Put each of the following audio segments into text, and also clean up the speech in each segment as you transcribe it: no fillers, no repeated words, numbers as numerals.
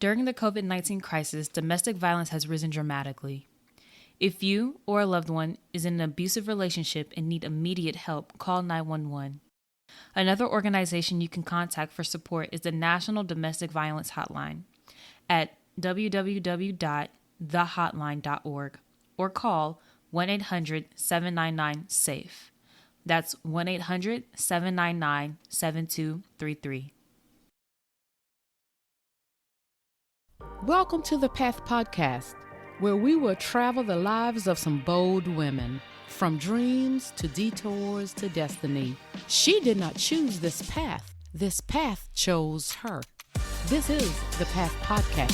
During the COVID-19 crisis, domestic violence has risen dramatically. If you or a loved one is in an abusive relationship and need immediate help, call 911. Another organization you can contact for support is the National Domestic Violence Hotline at www.thehotline.org or call 1-800-799-SAFE. That's 1-800-799-7233. Welcome to the Path Podcast, where we will travel the lives of some bold women, from dreams to detours to destiny. She did not choose this path. This path chose her. This is the Path Podcast.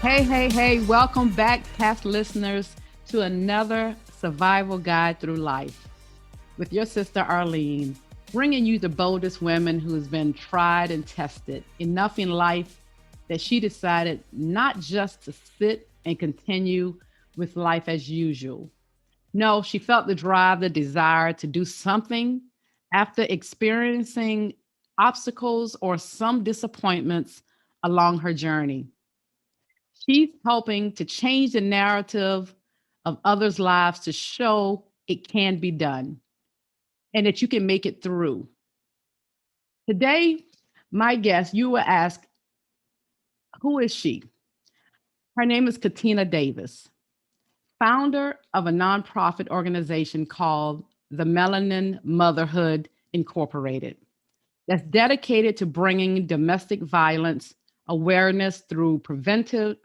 Hey, welcome back, Path listeners, to another survival guide through life with your sister Arlene, bringing you the boldest women who's been tried and tested enough in life that she decided not just to sit and continue with life as usual. No, she felt the drive, the desire to do something after experiencing obstacles or some disappointments along her journey. She's helping to change the narrative of others' lives to show it can be done and that you can make it through. Today, my guest, you will ask, who is she? Her name is Katina Davis, founder of a nonprofit organization called the Melanin Motherhood Incorporated, that's dedicated to bringing domestic violence awareness through preventive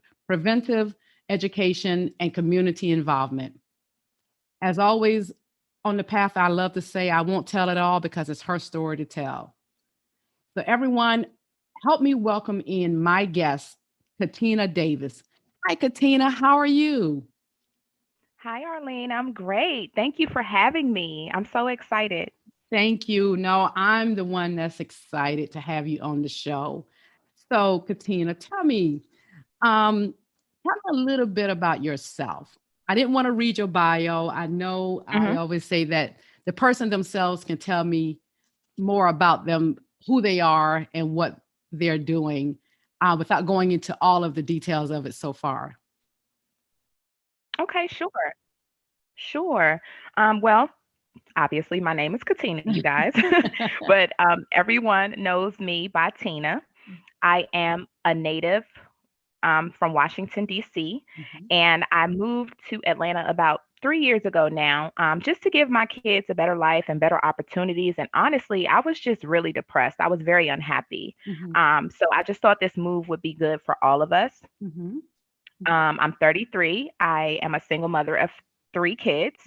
education and community involvement. As always, on the path, I love to say I won't tell it all because it's her story to tell. So everyone, help me welcome in my guest, Katina Davis. Hi, Katina. How are you? Hi, Arlene. I'm great. Thank you for having me. I'm so excited. Thank you. No, I'm the one that's excited to have you on the show. So, Katina, tell me a little bit about yourself. I didn't want to read your bio. I know I always say that the person themselves can tell me more about them, who they are and what they're doing without going into all of the details of it so far. Okay, sure. Well, obviously, my name is Katina, you guys, but everyone knows me by Tina. I am a native from Washington, D.C., and I moved to Atlanta about 3 years ago now, just to give my kids a better life and better opportunities. And honestly, I was just really depressed. I was very unhappy. So I just thought this move would be good for all of us. I'm 33. I am a single mother of 3 kids,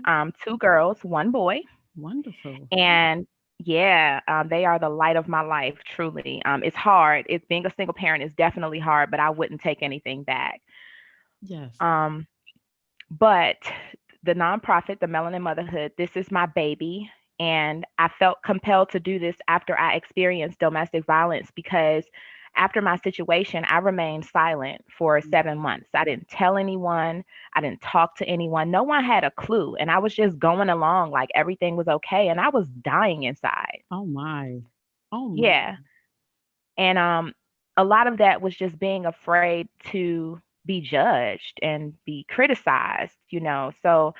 2 girls, 1 boy. Wonderful. And yeah, they are the light of my life, truly. It's hard. Being a single parent is definitely hard, but I wouldn't take anything back. Yes. But the nonprofit, the Melanin Motherhood, this is my baby. And I felt compelled to do this after I experienced domestic violence because after my situation, I remained silent for 7 months. I didn't tell anyone. I didn't talk to anyone. No one had a clue. And I was just going along like everything was okay. And I was dying inside. Oh my. Yeah. And a lot of that was just being afraid to be judged and be criticized, So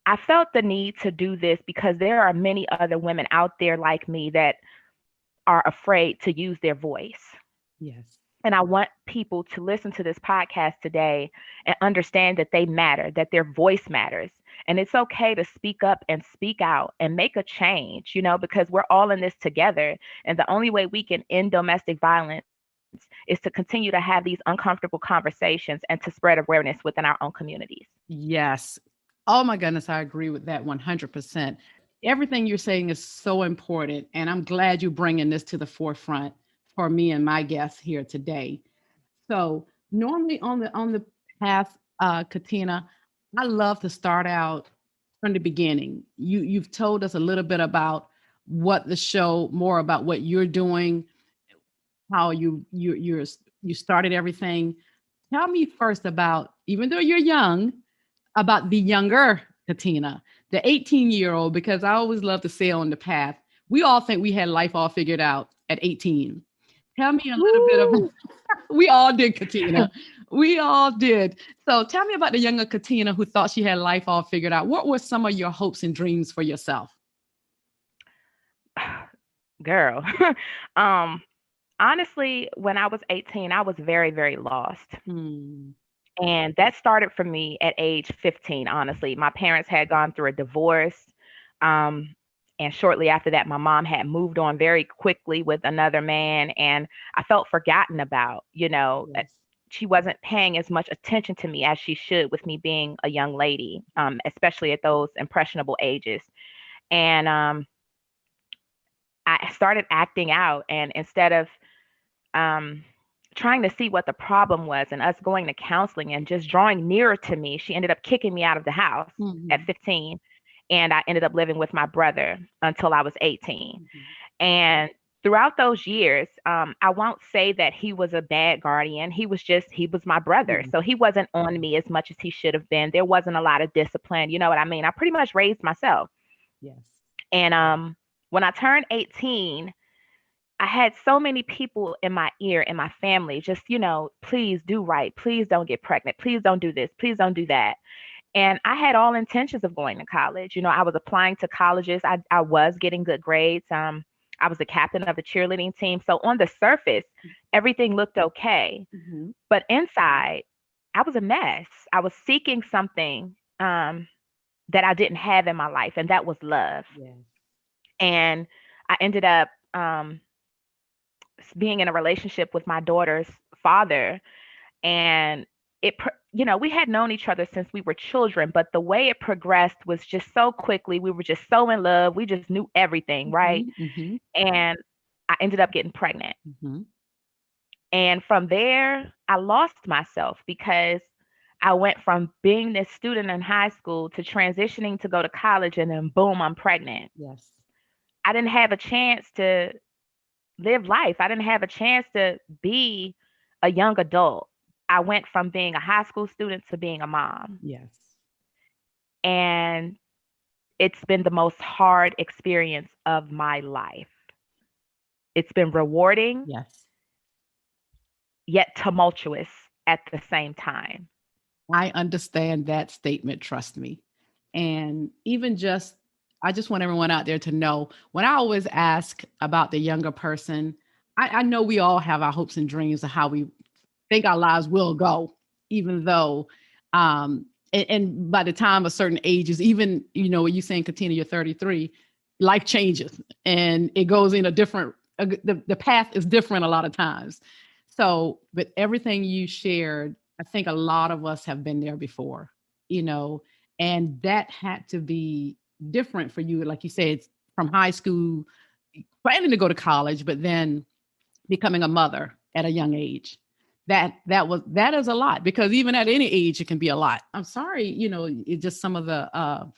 I felt the need to do this because there are many other women out there like me that are afraid to use their voice. Yes. And I want people to listen to this podcast today and understand that they matter, that their voice matters. And it's okay to speak up and speak out and make a change, because we're all in this together. And the only way we can end domestic violence is to continue to have these uncomfortable conversations and to spread awareness within our own communities. Yes. Oh my goodness, I agree with that 100%. Everything you're saying is so important. And I'm glad you're bringing this to the forefront for me and my guests here today. So normally on the path, Katina, I love to start out from the beginning. You've told us a little bit about what the show, more about what you're doing, how you started everything. Tell me first about, even though you're young, about the younger Katina, the 18-year-old, because I always love to say on the path, We all think we had life all figured out at 18. Tell me a little bit of, Woo! we all did, Katina. We all did. So tell me about the younger Katina who thought she had life all figured out. What were some of your hopes and dreams for yourself? Girl. um, Honestly, when I was 18, I was very, very lost. Hmm. And that started for me at age 15, honestly. My parents had gone through a divorce. Um, and shortly after that, my mom had moved on very quickly with another man. And I felt forgotten about, Yes. she wasn't paying as much attention to me as she should with me being a young lady, especially at those impressionable ages. And I started acting out. And instead of um, trying to see what the problem was and us going to counseling and just drawing nearer to me, she ended up kicking me out of the house at Hmm. 15. And I ended up living with my brother until I was 18. Hmm. And throughout those years, I won't say that he was a bad guardian. He was my brother. Yeah. So he wasn't on me as much as he should have been. There wasn't a lot of discipline. You know what I mean? I pretty much raised myself. Yes. And when I turned 18, I had so many people in my ear in my family, just, please do right. Please don't get pregnant. Please don't do this. Please don't do that. And I had all intentions of going to college. I was applying to colleges. I was getting good grades. I was the captain of the cheerleading team. So on the surface, everything looked okay. Hmm. But inside, I was a mess. I was seeking something that I didn't have in my life, and that was love. Yes. And I ended up being in a relationship with my daughter's father, and we had known each other since we were children, but the way it progressed was just so quickly. We were just so in love, we just knew everything, right? Hmm. Hmm. And I ended up getting pregnant, Hmm. and from there I lost myself because I went from being this student in high school to transitioning to go to college, and then boom, I'm pregnant. Yes. I didn't have a chance to live life. I didn't have a chance to be a young adult. I went from being a high school student to being a mom. Yes. And it's been the most hard experience of my life. It's been rewarding, Yes. yet tumultuous at the same time. I understand that statement, trust me. And even just, I just want everyone out there to know when I always ask about the younger person, I know we all have our hopes and dreams of how we think our lives will go, even though, and by the time a certain age is even, what you saying, Katina, you're 33, life changes and it goes in a different, the path is different a lot of times. So, but everything you shared, I think a lot of us have been there before, you know, and that had to be different for you. Like you said, from high school, planning to go to college, but then becoming a mother at a young age. That is a lot because even at any age it can be a lot. I'm sorry, it's just some of the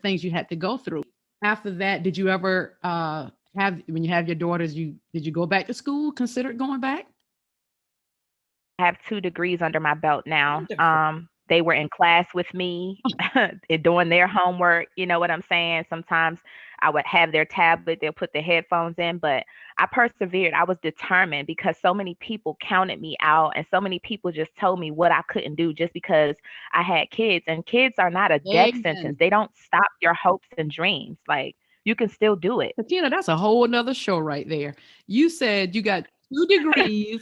things you had to go through. After that, did you ever have when you have your daughters, did you go back to school, consider going back? I have 2 degrees under my belt now. Wonderful. They were in class with me doing their homework. You know what I'm saying? Sometimes I would have their tablet, they'll put their headphones in, but I persevered. I was determined because so many people counted me out, and so many people just told me what I couldn't do just because I had kids. And kids are not a death sentence, Amen. they don't stop your hopes and dreams. Like, you can still do it. Katina, that's a whole nother show right there. You said you got 2 degrees.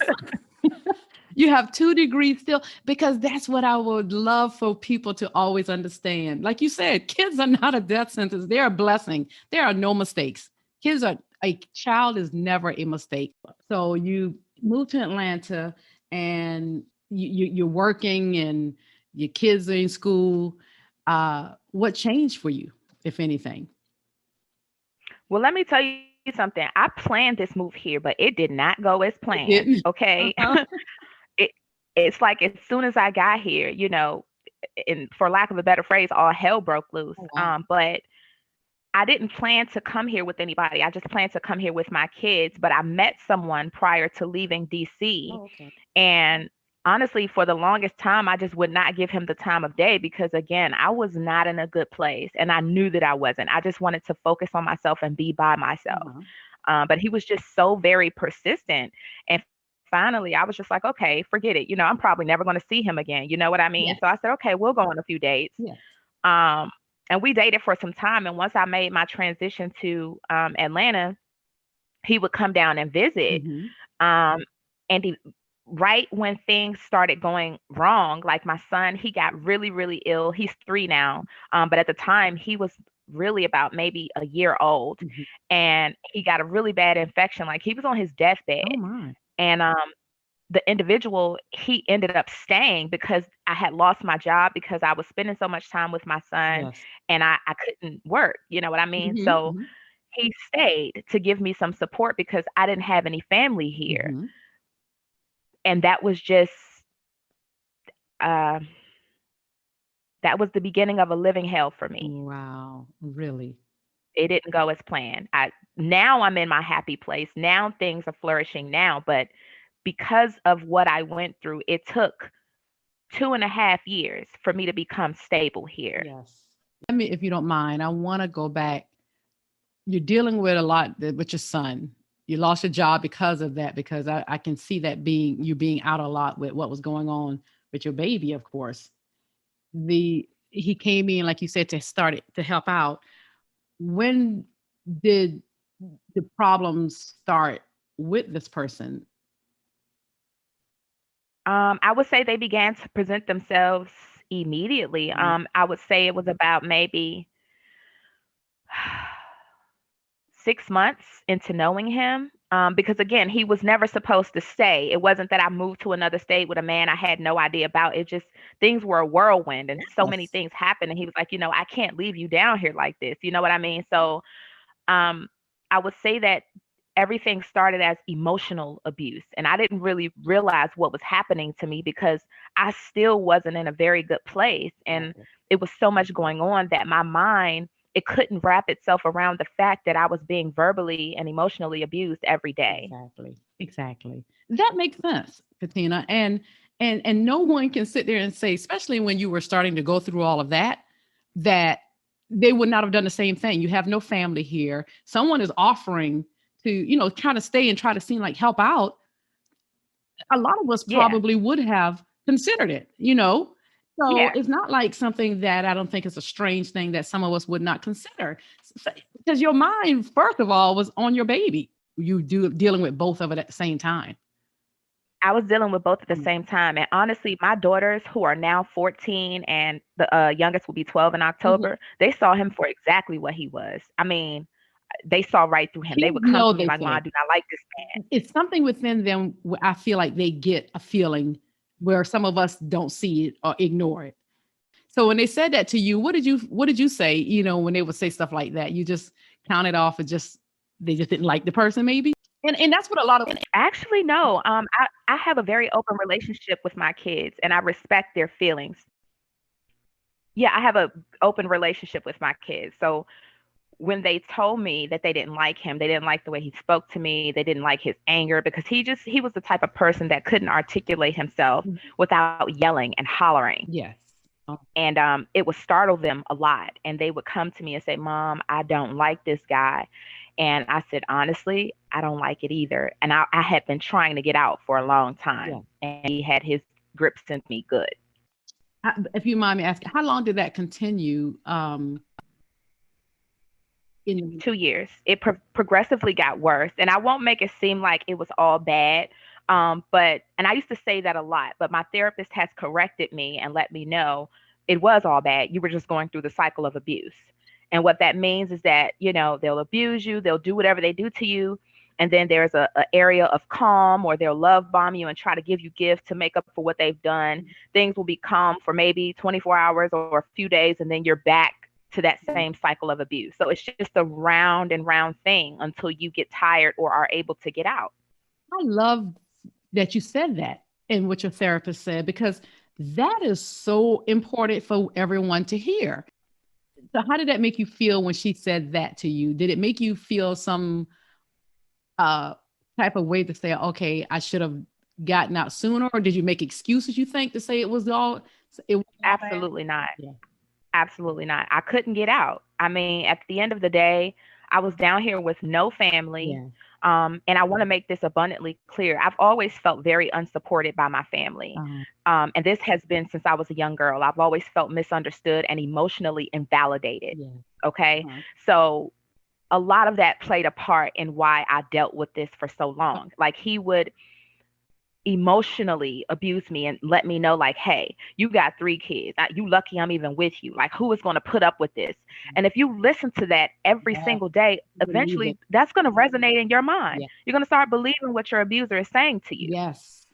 You have 2 degrees still, because that's what I would love for people to always understand. Like you said, kids are not a death sentence, they're a blessing. There are no mistakes. A child is never a mistake. So you moved to Atlanta and you're working and your kids are in school. What changed for you, if anything? Well, let me tell you something. I planned this move here, but it did not go as It planned. didn't. Okay. Uh-huh. it it's like as soon as I got here, and for lack of a better phrase, all hell broke loose. Oh, wow. But I didn't plan to come here with anybody. I just planned to come here with my kids. But I met someone prior to leaving DC, Oh, okay. and honestly, for the longest time, I just would not give him the time of day because, again, I was not in a good place and I knew that I wasn't. I just wanted to focus on myself and be by myself. Uh-huh. But he was just so very persistent. And finally, I was just like, okay, forget it. I'm probably never going to see him again. You know what I mean? Yes. So I said, okay, we'll go on a few dates. Yes. Um, and we dated for some time. And once I made my transition to Atlanta, he would come down and visit. Mm-hmm. Um, and right when things started going wrong, like my son, he got really, really ill. He's 3 now. But at the time, he was really about maybe a year old. Mm-hmm. And he got a really bad infection. Like he was on his deathbed. Oh my. And the individual, he ended up staying because I had lost my job because I was spending so much time with my son Yes. and I couldn't work. You know what I mean? So Mm-hmm. he stayed to give me some support because I didn't have any family here. Mm-hmm. And uh, that was the beginning of a living hell for me. Wow. Really? It didn't go as planned. Now I'm in my happy place. Now things are flourishing now, but because of what I went through, it took 2.5 years for me to become stable here. Yes. Let me, if you don't mind, I want to go back. You're dealing with a lot with your son. You lost your job because of that, because I can see that you being out a lot with what was going on with your baby, of course. He came in, like you said, to start it, to help out. When did the problems start with this person? I would say they began to present themselves immediately. Mhm. I would say it was about maybe 6 months into knowing him. Because again, he was never supposed to stay. It wasn't that I moved to another state with a man I had no idea about. It just things were a whirlwind and so many Yes. things happened. And he was like, I can't leave you down here like this. You know what I mean? So um, I would say that everything started as emotional abuse. And I didn't really realize what was happening to me because I still wasn't in a very good place. And Exactly. it was so much going on that my mind, it couldn't wrap itself around the fact that I was being verbally and emotionally abused every day. Exactly. Exactly. That makes sense, Katina. And no one can sit there and say, especially when you were starting to go through all of that, that they would not have done the same thing. You have no family here. Someone is offering to, try to stay and try to seem like help out. A lot of us Yeah. probably would have considered it. So Yeah. it's not like something that I don't think is a strange thing that some of us would not consider. Because your mind, first of all, was on your baby. You dealing with both of it at the same time. I was dealing with both at the Mm. same time. And honestly, my daughters, who are now 14 and the youngest will be 12 in Mhm. October, they saw him for exactly what he was. I mean, they saw right through him. They Kids would come know, to me they like, "Mom, I say. do not like this man." It's something within them where I feel like they get a feeling where some of us don't see it or ignore it. So when they said that to you, what did you say, when they would say stuff like that? You just count it off as just they just didn't like the person maybe? And that's what a lot of. Actually, no. I have a very open relationship with my kids and I respect their feelings. Yeah, I have a open relationship with my kids. So when they told me that they didn't like him, they didn't like the way he spoke to me, they didn't like his anger because he was the type of person that couldn't articulate himself without yelling and hollering. Yes. And it would startle them a lot. And they would come to me and say, "Mom, I don't like this guy." And I said, honestly, I don't like it either. And I had been trying to get out for a long Yeah. time. And he had his grips in me good. If you mind me asking, how long did that continue? In 2 years. It progressively got worse. And I won't make it seem like it was all bad. And I used to say that a lot, but my therapist has corrected me and let me know it was all bad. You were just going through the cycle of abuse. And what that means is that, they'll abuse you, they'll do whatever they do to you. And then there's a area of calm, or they'll love bomb you and try to give you gifts to make up for what they've done. Things will be calm for maybe 24 hours or a few days, and then you're back to that same cycle of abuse. So it's just a round and round thing until you get tired or are able to get out. I love that you said that and what your therapist said, because that is so important for everyone to hear. So how did that make you feel when she said that to you? Did it make you feel some uh type of way to say, okay, I should have gotten out sooner, or did you make excuses, you think, to say it was all bad? Absolutely not. Yeah. Absolutely not. I couldn't get out. I mean, at the end of the day, I was down here with no family. Yeah. And I want to make this abundantly clear. I've always felt very unsupported by my family. Uh, And this has been since I was a young girl. I've always felt misunderstood and emotionally invalidated. yeah. Okay. Uh, So a lot of that played a part in why I dealt with this for so uh, long. Like he would emotionally abuse me and let me know like, hey, you got 3 kids, you lucky I'm even with you, like who is going to put up with this? And if you listen to that every yeah. single day, You believe it. eventually that's going to resonate in your mind. Yeah. You're going to start believing what your abuser is saying to you. Yes.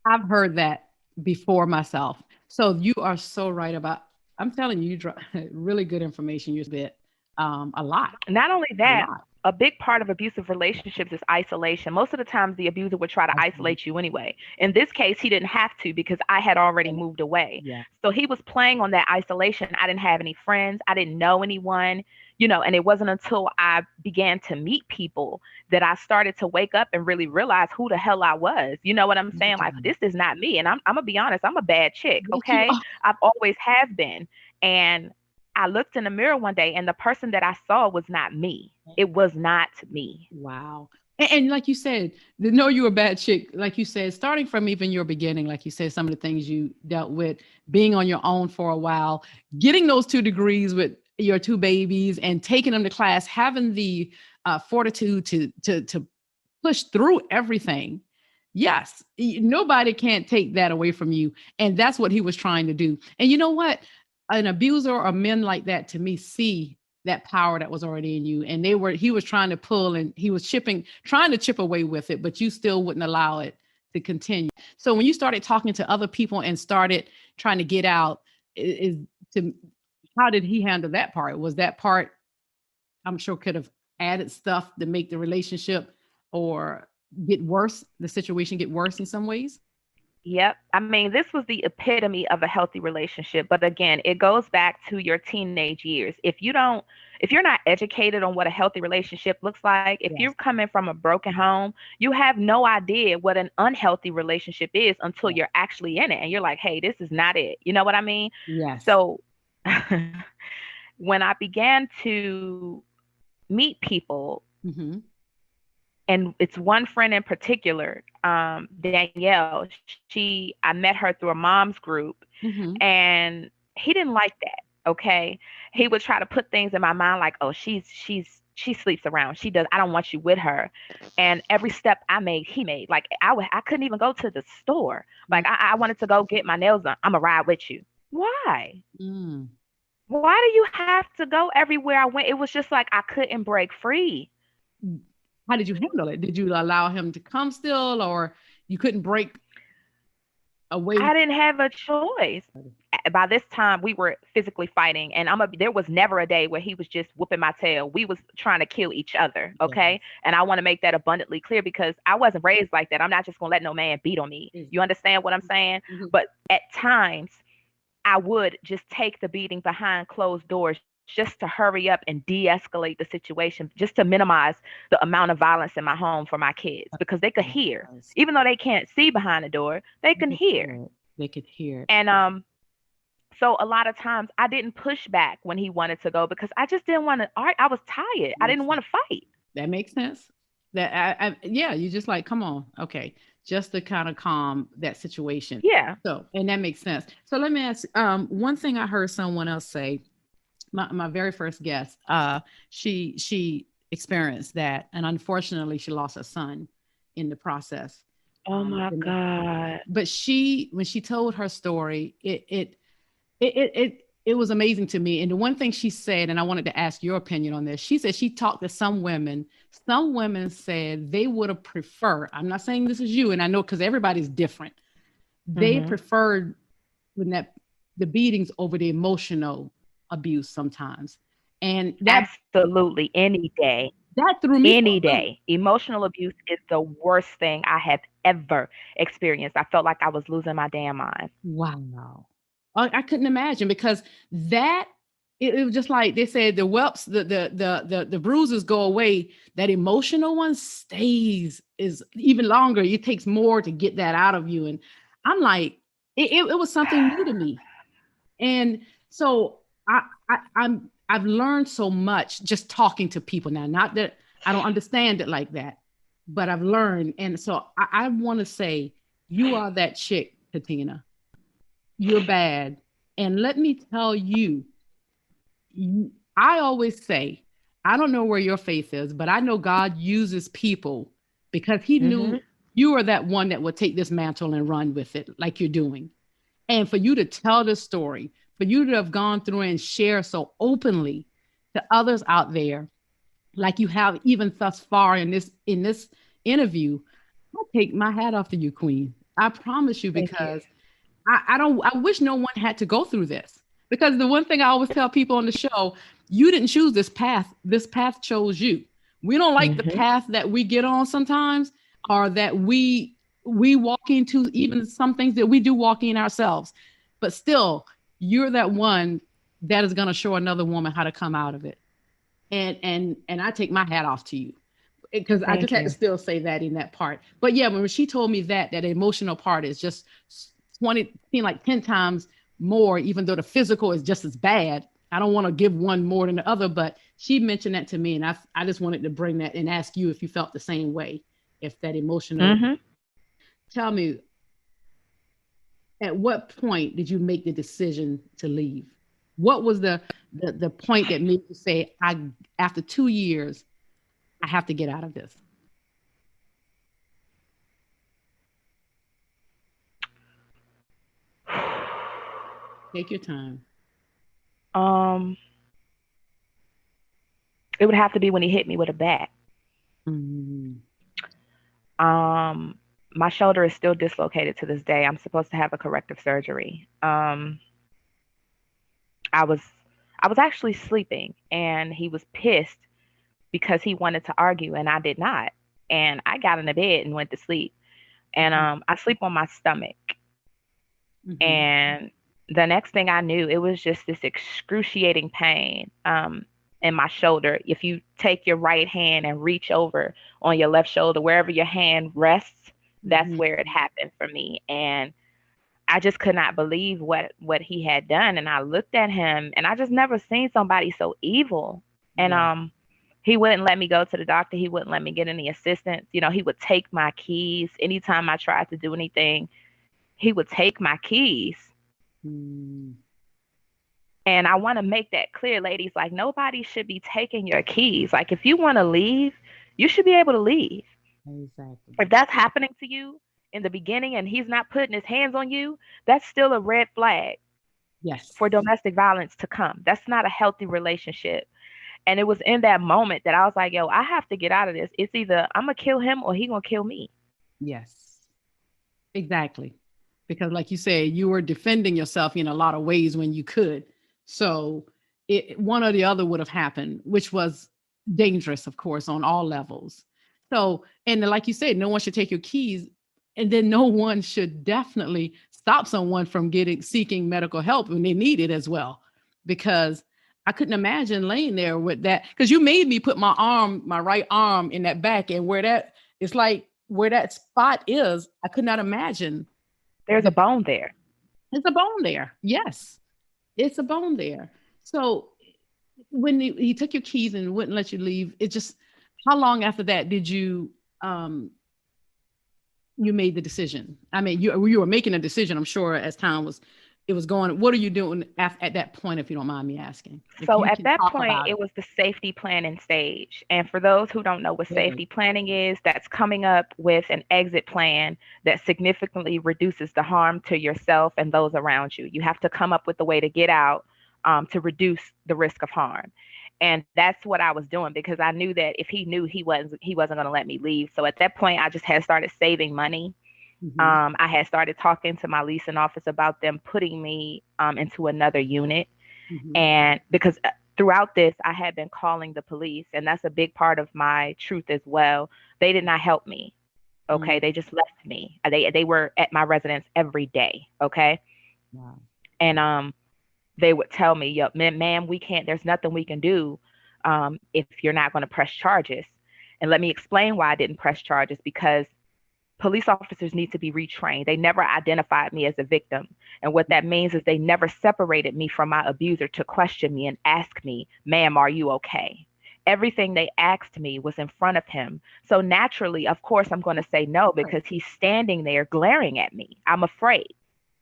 I've heard that before myself. So you are so right about, I'm telling you, you drop really good information. You bit, a lot, Not only a that, lot. a big part of abusive relationships is isolation. Most of the times, the abuser would try to Isolation. isolate you anyway. In this case, he didn't have to because I had already moved away. Yeah. So he was playing on that isolation. I didn't have any friends, I didn't know anyone, and it wasn't until I began to meet people that I started to wake up and really realize who the hell I was. You know what I'm saying? Like, this is not me. And I'm going to be honest, I'm a bad chick, Yes, you okay? are. I've always have been. And I looked in the mirror one day and the person that I saw was not me. It was not me. Wow. And like you said, to know you were a bad chick, like you said, starting from even your beginning, like you said, some of the things you dealt with, being on your own for a while, getting those 2 degrees with your 2 babies and taking them to class, having the fortitude to push through everything. Yes, nobody can't take that away from you. And that's what he was trying to do. And you know what? An abuser or men like that, to me, see that power that was already in you. And he was trying to pull, and he was trying to chip away with it, but you still wouldn't allow it to continue. So when you started talking to other people and started trying to get out, is to how did he handle that part? Was that part, I'm sure, could have added stuff to make the relationship or get worse, the situation get worse in some ways? Yep. I mean, this was the epitome of a healthy relationship. But again, it goes back to your teenage years. If you're not educated on what a healthy relationship looks like, if you're Yes. coming from a broken home, you have no idea what an unhealthy relationship is until Yes. you're actually in it. And you're like, hey, this is not it. You know what I mean? Yes. So when I began to meet people, Mm-hmm. and it's one friend in particular, Danielle. I met her through a mom's group, Mm-hmm. and he didn't like that. Okay, he would try to put things in my mind like, oh, she sleeps around. She does. I don't want you with her. And every step I made, he made. Like I couldn't even go to the store. Like I wanted to go get my nails done. I'm gonna ride with you. Why? Mm. Why do you have to go everywhere I went? It was just like I couldn't break free. How did you handle it? Did you allow him to come still, or you couldn't break away? I didn't have a choice. By this time, we were physically fighting, and there was never a day where he was just whooping my tail. We was trying to kill each other, Yeah. okay? And I want to make that abundantly clear because I wasn't raised like that. I'm not just gonna let no man beat on me. You understand what I'm saying? Mhm. But at times, I would just take the beating behind closed doors just to hurry up and de-escalate the situation, just to minimize the amount of violence in my home for my kids because they could hear, Yes. even though they can't see behind the door, they They can could hear. hear it. They could hear it. And so a lot of times I didn't push back when he wanted to go because I just didn't want to. I was tired. I Makes didn't want sense. to fight. That makes sense. Yeah, you just like, come on, okay, just to kind of calm that situation. Yeah. So, and that makes sense. So let me ask, one thing I heard someone else say, my very first guest, she experienced that, and unfortunately, she lost her son in the process. Oh my In the- God. but when she told her story, it was amazing to me. And the one thing she said, and I wanted to ask your opinion on this, she said she talked to some women. Some women said they would have preferred, I'm not saying this is you, and I know because everybody's different. They Hmm. preferred when the beatings over the emotional abuse sometimes. And Absolutely. Any day. that threw me for Any a loop. day. Emotional abuse is the worst thing I have ever experienced. I felt like I was losing my damn mind. Wow. I couldn't imagine because that it was just like they said, the whelps, the bruises go away. That emotional one stays is even longer. It takes more to get that out of you. And I'm like, it was something new to me. And so I've learned so much just talking to people now. Not that I don't understand it like that, but I've learned. And so I want to say, you are that chick, Katina. You're bad. And let me tell you, I always say, I don't know where your faith is, but I know God uses people because he Mm-hmm. knew you are that one that would take this mantle and run with it like you're doing. And for you to tell this story, for you to have gone through and share so openly to others out there, like you have even thus far in this interview, I take my hat off to you, Queen. I promise you, Thank you. because I don't, I wish no one had to go through this. Because the one thing I always tell people on the show, you didn't choose this path. This path chose you. We don't like the Mm-hmm. path that we get on sometimes, or that we walk into, even some things that we do walk in ourselves. But still, you're that one that is going to show another woman how to come out of it. And I take my hat off to you, because I just Thank had to you. still say that in that part. But yeah, when she told me that emotional part is just 20, seemed like 10 times more, even though the physical is just as bad. I don't want to give one more than the other, but she mentioned that to me, and I just wanted to bring that and ask you if you felt the same way, if that emotional. Mm-hmm. Tell me, at what point did you make the decision to leave? What was the point that made you say, I, after 2 years, I have to get out of this? Take your time. Um, it would have to be when he hit me with a bat. Mm-hmm. Um, my shoulder is still dislocated to this day. I'm supposed to have a corrective surgery. I was I was actually sleeping, and he was pissed because he wanted to argue and I did not. And I got in the bed and went to sleep. And I sleep on my stomach. Mm-hmm. And the next thing I knew, it was just this excruciating pain in my shoulder. If you take your right hand and reach over on your left shoulder, wherever your hand rests, that's Mm-hmm. where it happened for me. And I just could not believe what he had done. And I looked at him, and I just never seen somebody so evil. And Yeah. he wouldn't let me go to the doctor. He wouldn't let me get any assistance. You know, he would take my keys anytime I tried to do anything. He would take my keys. Mm, And I want to make that clear, ladies. Like, nobody should be taking your keys. Like, if you want to leave, you should be able to leave. exactly. If that's happening to you in the beginning and he's not putting his hands on you, that's still a red flag Yes. for domestic violence to come. That's not a healthy relationship. And it was in that moment that I was like, yo, I have to get out of this. It's either I'm going to kill him or he going to kill me. Yes. Exactly. Because like you said, you were defending yourself in a lot of ways when you could. So one or the other would have happened, which was dangerous, of course, on all levels. So, and like you said, no one should take your keys. And then no one should definitely stop someone from seeking medical help when they need it as well. Because I couldn't imagine laying there with that. Because you made me put my right arm in that back, and where that, it's like where that spot is, I could not imagine There's a that bone there. there's a bone there. Yes, it's a bone there. So when he took your keys and wouldn't let you leave, it just, how long after that did um you made the decision? I mean, you were making a decision, I'm sure, as time was, it was going. What are you doing at that point, if you don't mind me asking? If So you at can that talk point, about it it. was the safety planning stage. And for those who don't know what Good. safety planning is, that's coming up with an exit plan that significantly reduces the harm to yourself and those around you. You have to come up with a way to get out to reduce the risk of harm. And that's what I was doing because I knew that if he knew he wasn't going to let me leave. So at that point, I just had started saving money. Mm-hmm. I had started talking to my leasing office about them putting me into another unit. Mm-hmm. And because throughout this, I had been calling the police, and that's a big part of my truth as well. They did not help me. Okay. Mm. They just left me. They were at my residence every day. Okay. Wow. And they would tell me, "Yep, ma'am, we can't. There's nothing we can do if you're not going to press charges." And let me explain why I didn't press charges, because police officers need to be retrained. They never identified me as a victim. And what that means is they never separated me from my abuser to question me and ask me, "Ma'am, are you okay?" Everything they asked me was in front of him. So naturally, of course, I'm going to say no Right. because he's standing there glaring at me. I'm afraid.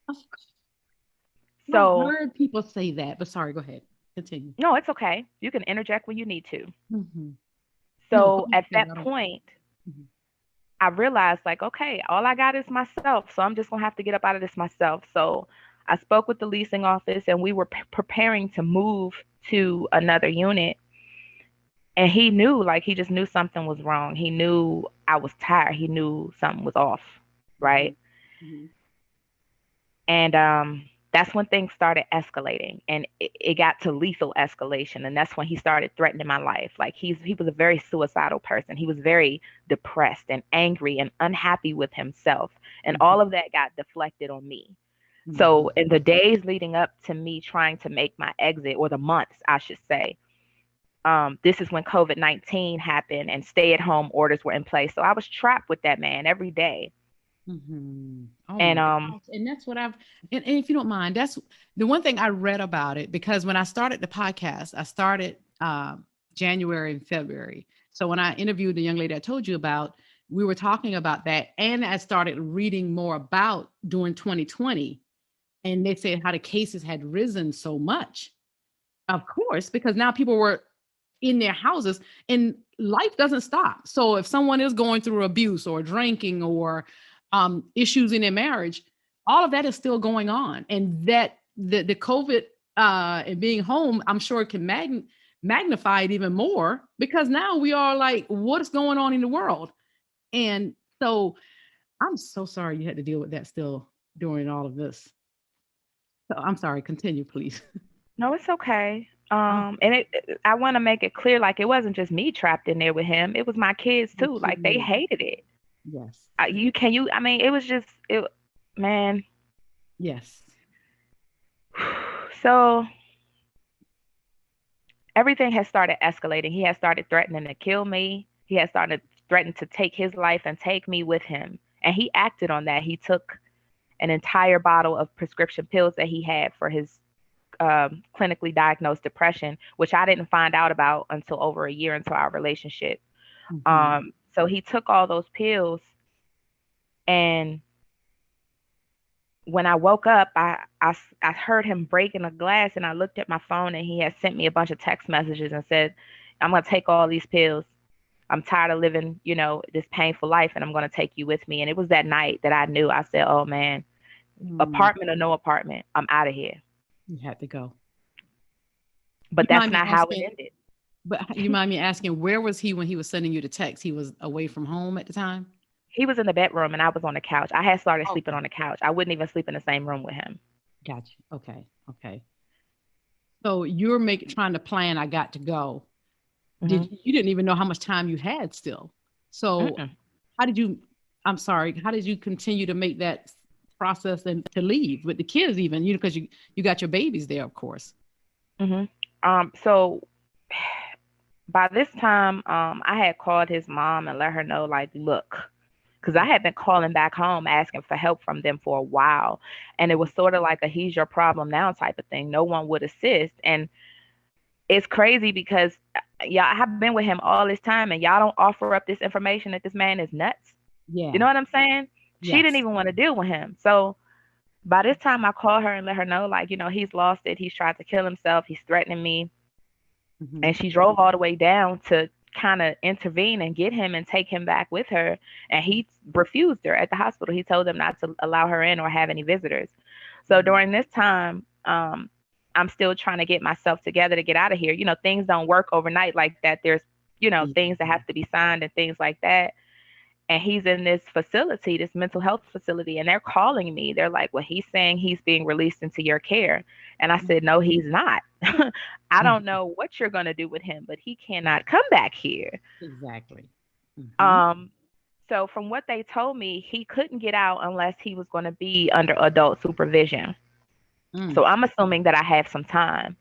Of I've So, heard people say that, but sorry, go ahead. Continue. no, it's okay. You can interject when you need to. Hmm. No, go So ahead. at No, that I don't. point, Mhm. I realized, like, okay, all I got is myself. So I'm just going to have to get up out of this myself. So I spoke with the leasing office and we were preparing to move to another unit. And he knew, like, he just knew something was wrong. He knew I was tired. He knew something was off. Mhm. Right. Mhm. And that's when things started escalating, and it got to lethal escalation. And that's when he started threatening my life. Like, he was a very suicidal person. He was very depressed and angry and unhappy with himself. And Mhm. all of that got deflected on me. So Mhm. in the days leading up to me trying to make my exit, or the months, I should say, this is when COVID-19 happened and stay-at-home orders were in place. So I was trapped with that man every day. Oh And my gosh. And that's what and if you don't mind, that's the one thing I read about it, because when I started the podcast, I started January and February. So when I interviewed the young lady I told you about, we were talking about that. And I started reading more about during 2020. And they said how the cases had risen so much. Of course, because now people were in their houses and life doesn't stop. So if someone is going through abuse or drinking or issues in their marriage, all of that is still going on. And that the COVID and being home, I'm sure it can magnify it even more, because now we are like, what's going on in the world? And so I'm so sorry you had to deal with that still during all of this. So I'm sorry, continue, please. no, it's okay. Oh, And I want to make it clear, like, it wasn't just me trapped in there with him. It was my kids the too. Like, they kids. hated it. Yes. I mean, it was just it, man. Yes. So everything has started escalating. He has started threatening to kill me. He has started threatening to take his life and take me with him. And he acted on that. He took an entire bottle of prescription pills that he had for his clinically diagnosed depression, which I didn't find out about until over a year into our relationship. Mhm. So he took all those pills, and when I woke up, I heard him breaking a glass, and I looked at my phone, and he had sent me a bunch of text messages and said, "I'm gonna take all these pills. I'm tired of living, this painful life, and I'm gonna take you with me." And it was that night that I knew. I said, "Oh man, Mm, apartment or no apartment, I'm out of here." you had to go. You But that's mind me not how it asking, ended. but you mind me asking, where was he when he was sending you the text? He was away from home at the time? He was in the bedroom, and I was on the couch. I had started sleeping Okay. on the couch. I wouldn't even sleep in the same room with him. Gotcha. Okay. Okay. So you're making trying to plan, I got to go. Hmm. You didn't even know how much time you had still. So Mm-mm. how did you, I'm sorry, how did you continue to make that process and to leave with the kids even, because you got your babies there, of course. Hmm. So by this time, I had called his mom and let her know, like, look, because I had been calling back home asking for help from them for a while. And it was sort of like a he's your problem now type of thing. No one would assist. And it's crazy because y'all, I have been with him all this time, and y'all don't offer up this information that this man is nuts. You Yeah. know what I'm saying? She didn't Yes. even want to deal with him. So by this time, I called her and let her know, like, he's lost it. He's tried to kill himself. He's threatening me. Hmm. And she drove all the way down to kind of intervene and get him and take him back with her. And he refused her at the hospital. He told them not to allow her in or have any visitors. So during this time, I'm still trying to get myself together to get out of here. Things don't work overnight like that. There's, things that have to be signed and things like that. And he's in this facility, this mental health facility, and they're calling me. They're like, well, he's saying he's being released into your care. And I said, no, he's not. I don't know what you're going to do with him, but he cannot come back here. Exactly. Hmm. Um, so from what they told me, he couldn't get out unless he was going to be under adult supervision. Mm, So I'm assuming that I have some time.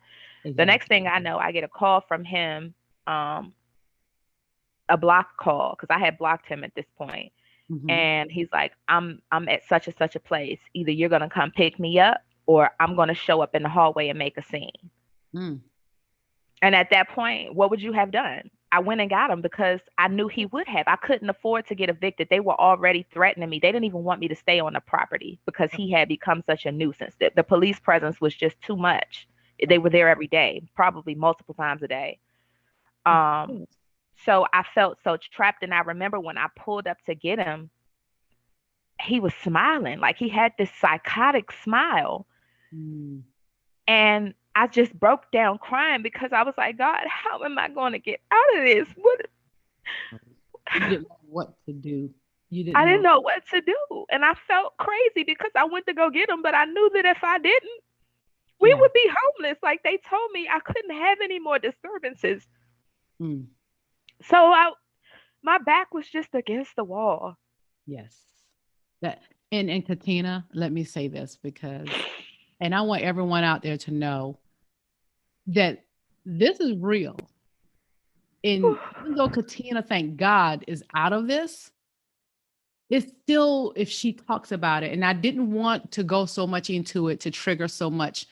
The next exactly. thing I know, I get a call from him, um, a block call, because I had blocked him at this point. Hmm. And he's like, I'm at such and such a place. Either you're gonna come pick me up, or I'm gonna show up in the hallway and make a scene. Mm. And at that point, what would you have done? I went and got him because I knew he would have. I couldn't afford to get evicted. They were already threatening me. They didn't even want me to stay on the property because he had become such a nuisance. The police presence was just too much. They were there every day, probably multiple times a day. Of Um, course. so I felt so trapped. And I remember when I pulled up to get him, he was smiling. Like he had this psychotic smile. Mm. And I just broke down crying because I was like, God, how am I going to get out of this? What? You didn't know what to do. You I didn't didn't know. know what to do. And I felt crazy because I went to go get him, but I knew that if I didn't, we Yeah. would be homeless. Like they told me I couldn't have any more disturbances. Mm. So my back was just against the wall. Yes. That and Katina, let me say this because, and I want everyone out there to know that this is real. And even though Katina, thank God, is out of this, it's still, if she talks about it, and I didn't want to go so much into it to trigger so much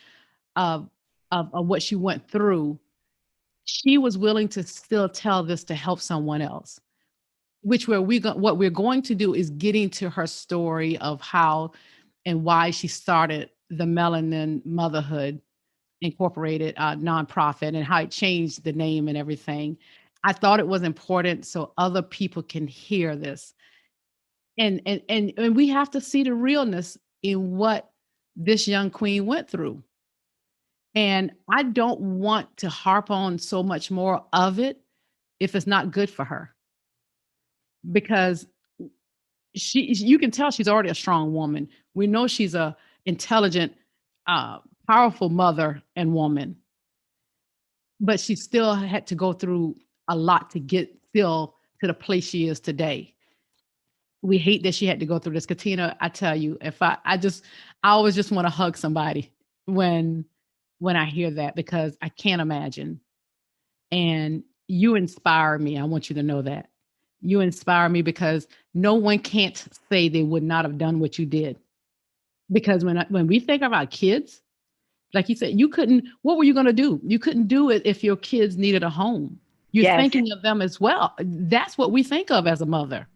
of of what she went through, she was willing to still tell this to help someone else. Which where what we're going to do is getting to her story of how and why she started the Melanin Motherhood Incorporated nonprofit and how it changed the name and everything. I thought it was important so other people can hear this, and we have to see the realness in what this young queen went through. And I don't want to harp on so much more of it if it's not good for her, because you can tell she's already a strong woman. We know she's a intelligent, uh, powerful mother and woman, but she still had to go through a lot to get still to the place she is today. We hate that she had to go through this. Katina, I tell you, if I always just want to hug somebody when I hear that, because I can't imagine. And you inspire me. I want you to know that. You inspire me because no one can't say they would not have done what you did. Because when we think of our kids, like you said, you couldn't, what were you going to do? You couldn't do it if your kids needed a home. You're Yes, thinking of them as well. That's what we think of as a mother.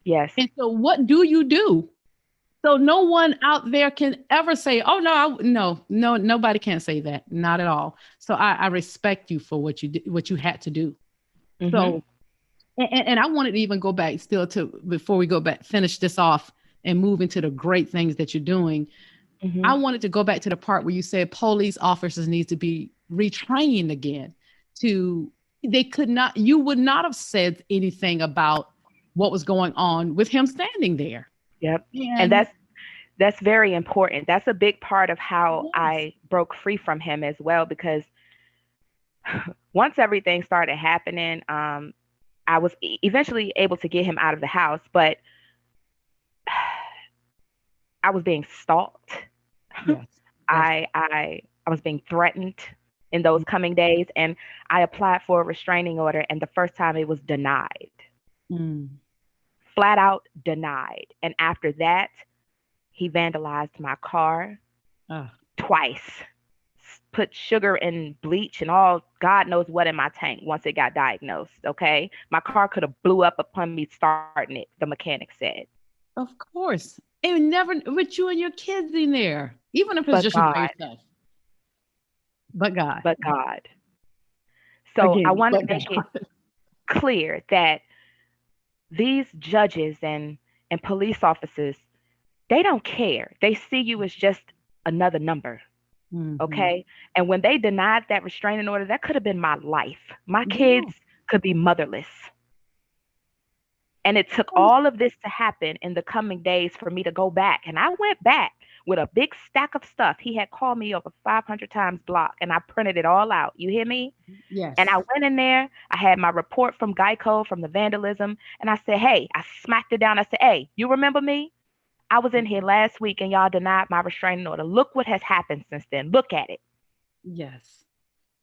yes. And so what do you do? So no one out there can ever say, "Oh no, no, nobody can say that, not at all." So I respect you for what you did, what you had to do. Mhm. So, and I wanted to even go back still to, before we go back, finish this off and move into the great things that you're doing. I Mhm. wanted to go back to the part where you said police officers need to be retrained again. To They could not, you would not have said anything about what was going on with him standing there. Yep. And And that's very important. That's a big part of how yes, I broke free from him as well because once everything started happening, I was eventually able to get him out of the house, but I was being stalked. yes, that's I was being threatened in those coming days, and I applied for a restraining order, and the first time it was denied, mm, flat out denied. And after that, he vandalized my car uh, twice, put sugar and bleach and all God knows what in my tank once it got diagnosed. Okay, my car could have blew up upon me starting it. The mechanic said, of course. And never with you and your kids in there, even if it's but just you by God, yourself. But God, but God. So I again, want to but make it God. clear that these judges and police officers, they don't care. They see you as just another number. Hmm. Okay. And when they denied that restraining order, that could have been my life. My Yeah. kids could be motherless. And it took Oh, all of this to happen in the coming days for me to go back. And I went back with a big stack of stuff. He had called me over 500 times block, and I printed it all out. You hear me? And I yes. went in there. I had my report from Geico from the vandalism. And I said, hey, I smacked it down. I said, hey, you remember me? I was in here last week and y'all denied my restraining order. Look what has happened since then. Look at it. Yes.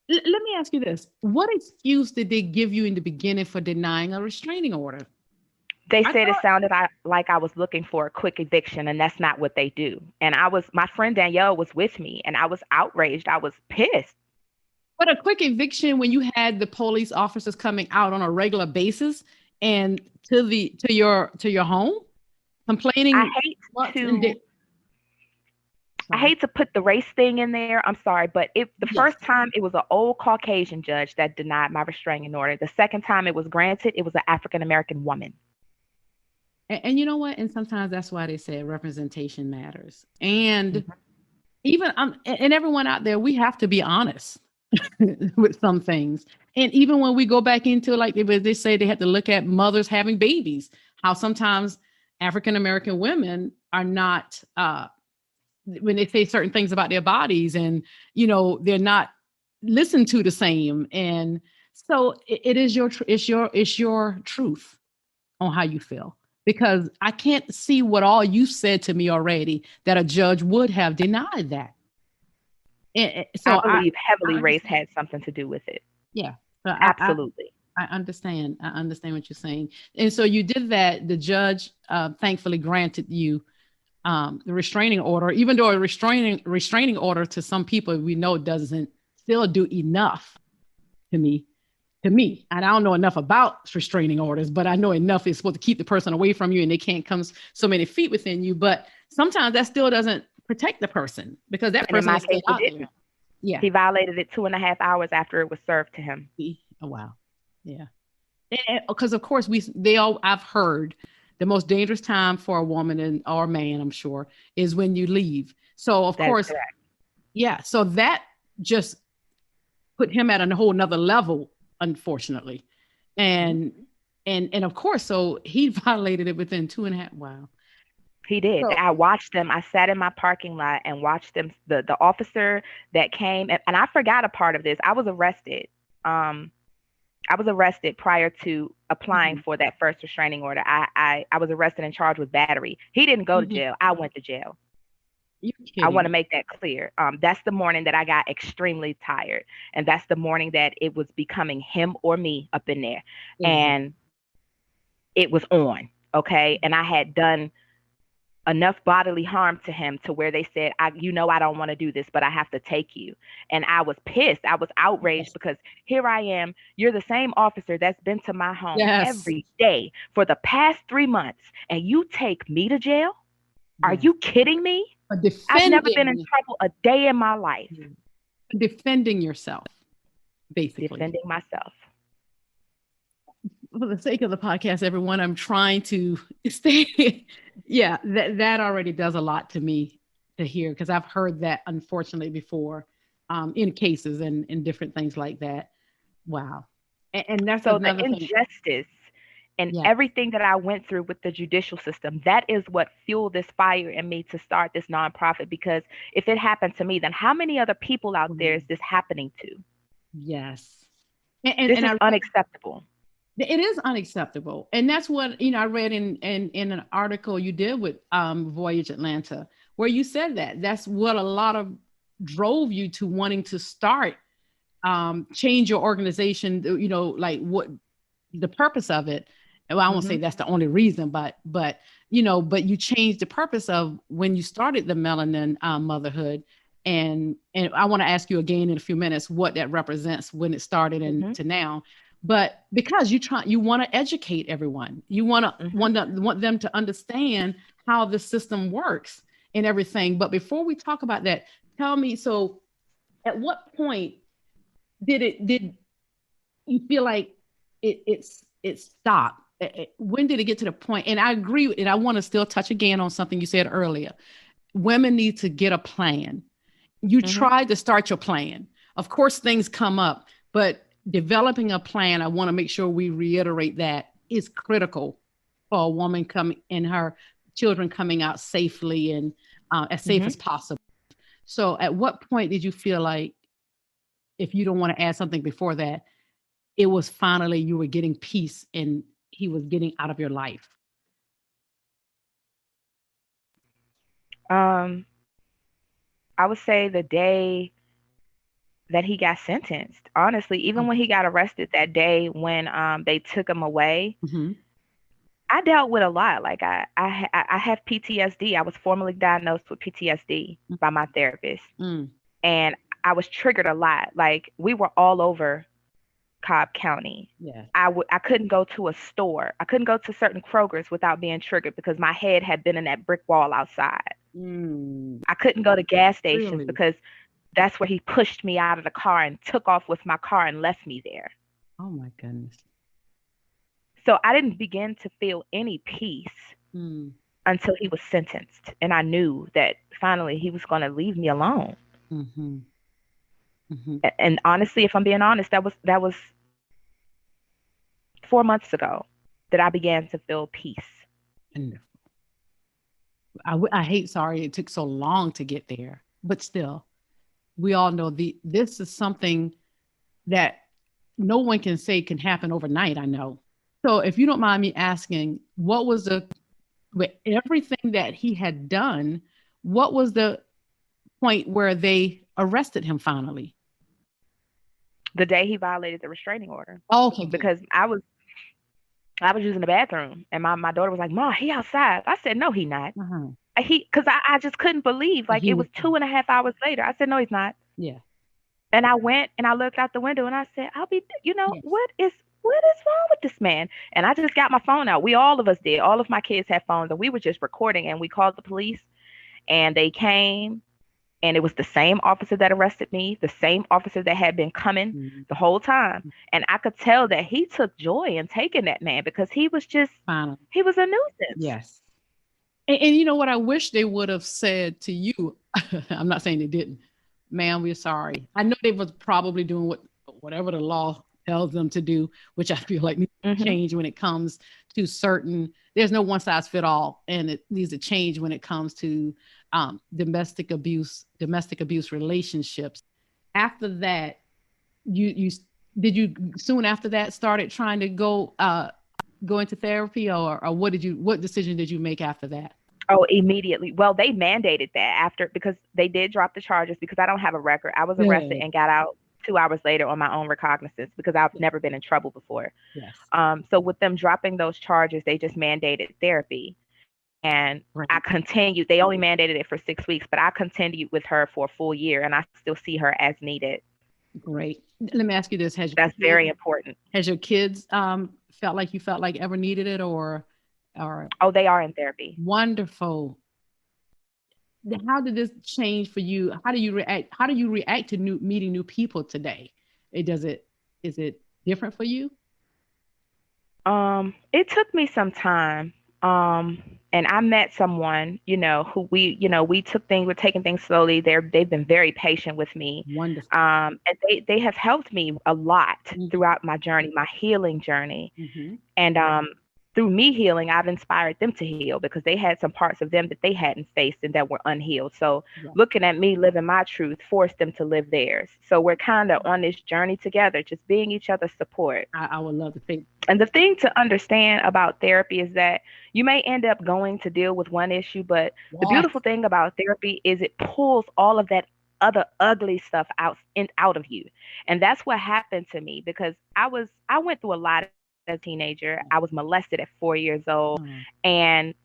Let me ask you this. What excuse did they give you in the beginning for denying a restraining order? They I said it thought, sounded like I was looking for a quick eviction, and that's not what they do. And my friend Danielle was with me, and I was outraged. I was pissed. but a quick eviction when you had the police officers coming out on a regular basis and to your home I complaining hate months and to days. I Sorry. hate to put the race thing in there. I'm sorry, but the Yes. first time it was an old Caucasian judge that denied my restraining order. The second time it was granted, it was an African American woman. And you know what? And sometimes that's why they say representation matters. And Mhm. even and everyone out there, we have to be honest with some things. And even when we go back into like they say they have to look at mothers having babies, how sometimes African American women are not when they say certain things about their bodies, and they're not listened to the same. And so it is it's your truth on how you feel, because I can't see what all you said to me already that a judge would have denied that. And I so believe I heavily race understand. had something to do with it. Yeah. So Absolutely. I understand. I understand what you're saying. And so you did that. The judge thankfully granted you the restraining order, even though a restraining order to some people we know doesn't still do enough to me. To me, and I don't know enough about restraining orders, but I know enough is supposed to keep the person away from you, and they can't come so many feet within you. But sometimes that still doesn't protect the person because that And in person my is still case, it out there. didn't. Yeah. He violated it 2.5 hours after it was served to him. Oh wow. Yeah. Because of course I've heard the most dangerous time for a woman or man, I'm sure, is when you leave. So of That is course, correct. yeah. So that just put him at a whole nother level, unfortunately. Mhm. And and of course, so he violated it within 2.5. Wow. He did. So I watched them. I sat in my parking lot and watched them. The officer that came, and I forgot a part of this. Um, I was arrested prior to applying mhm, for that first restraining order. I was arrested and charged with battery. He didn't go to mhm. jail. I went to jail. You're I want to kidding. make that clear. That's the morning that I got extremely tired, and that's the morning that it was becoming him or me up in there, Exactly. and it was on. Okay, and I had done enough bodily harm to him to where they said, I don't want to do this, but I have to take you. And I was pissed. I was outraged Yes. because here I am. You're the same officer that's been to my home Yes. every day for the past 3 months, and you take me to jail? Are Yes. you kidding me? For I've never been in defending trouble a day in my life. defending yourself, basically. Defending myself. For the sake of the podcast, everyone, I'm trying to stay. Yeah, that already does a lot to me to hear, because I've heard that unfortunately before, in cases and different things like that. Wow. And that's So the another thing. injustice and Yeah. everything that I went through with the judicial system, that is what fueled this fire in me to start this nonprofit. Because if it happened to me, then how many other people out there is Mhm. this happening to? Yes. And, This and is I unacceptable. it is unacceptable. And that's what, I read in an article you did with Voyage Atlanta, where you said that's what a lot of drove you to wanting to start change your organization, like what the purpose of it. Well, I won't say Hmm. that's the only reason, but you changed the purpose of when you started the Melanin Motherhood. And I want to ask you again in a few minutes what that represents when it started and Hmm. to now. But because you want to educate everyone, you Hmm. want them to understand how the system works and everything. But before we talk about that, tell me, so at what point did you feel like it stopped? When did it get to the point? And I agree, and I want to still touch again on something you said earlier. Women need to get a plan. You Hmm. tried to start your plan. Of course, things come up, but developing a plan, I want to make sure we reiterate that is critical for a woman coming and her children coming out safely and as safe Hmm. as possible. So, at what point did you feel like, if you don't want to add something before that, it was finally you were getting peace and he was getting out of your life? Um, I would say the day that he got sentenced. Honestly, even when he got arrested that day when they took him away, Mm-hmm. I dealt with a lot. Like I have PTSD. I was formally diagnosed with PTSD by my therapist, Mm. and I was triggered a lot. Like we were all over Cobb County. Yes. I couldn't go to a store. I couldn't go to certain Krogers without being triggered because my head had been in that brick wall outside. Mm. I couldn't go to gas stations Really? because that's where he pushed me out of the car and took off with my car and left me there. Oh my goodness. So I didn't begin to feel any peace Mm. until he was sentenced. And I knew that finally he was going to leave me alone. Mm-hmm. Mm-hmm. And honestly, if I'm being honest, that was 4 months ago that I began to feel peace. And I hate, sorry it took so long to get there, but still, we all know this is something that no one can say can happen overnight. I know. So if you don't mind me asking, what was with everything that he had done, what was the point where they arrested him finally? The day he violated the restraining order, Oh, okay, good. because I was using the bathroom and my daughter was like, "Mom, he outside." I said, "No, he not." Uh-huh. Because I just couldn't believe, like, He it was, was 2.5 hours later. I said, "No, he's not." yeah, And I went and I looked out the window and I said, yes. what is wrong with this man? And I just got my phone out. All of us did. All of my kids had phones and we were just recording, and we called the police and they came, and it was the same officer that arrested me, the same officer that had been coming Mhm. the whole time. And I could tell that he took joy in taking that man because Finally, he was a nuisance. yes. And you know what? I wish they would have said to you. I'm not saying they didn't, ma'am. We're sorry. I know they was probably doing whatever the law tells them to do, which I feel like needs to Hmm. change when it comes to certain. There's no one size fit all, and it needs to change when it comes to domestic abuse relationships. After that, you did you soon after that started trying to go into therapy, or what decision did you make after that? Oh, immediately. Well, they mandated that after, because they did drop the charges because I don't have a record. I was arrested Good. and got out 2 hours later on my own recognizance because I've Yeah. never been in trouble before. Yes. So with them dropping those charges, they just mandated therapy. And I Great. continued. They only mandated it for 6 weeks, but I continued with her for a full year, and I still see her as needed. Great. Let me ask you this: That's very important. has your kids felt like ever needed it, or Oh, they are in therapy. wonderful? How did this change for you? How do you react? How do you react to meeting new people today? It does it Is it different for you? It took me some time. And I met someone, who we're taking things slowly. They've been very patient with me. Wonderful. And they have helped me a lot Mm-hmm. throughout my journey, my healing journey. Mm-hmm. And through me healing, I've inspired them to heal because they had some parts of them that they hadn't faced and that were unhealed. So Yeah. looking at me living my truth forced them to live theirs. So we're kind of on this journey together, just being each other's support. I would love to think. And the thing to understand about therapy is that you may end up going to deal with one issue, but the Yes. beautiful thing about therapy is it pulls all of that other ugly stuff out of you. And that's what happened to me because I went through a lot as a teenager. I was molested at 4 years old, Mm. and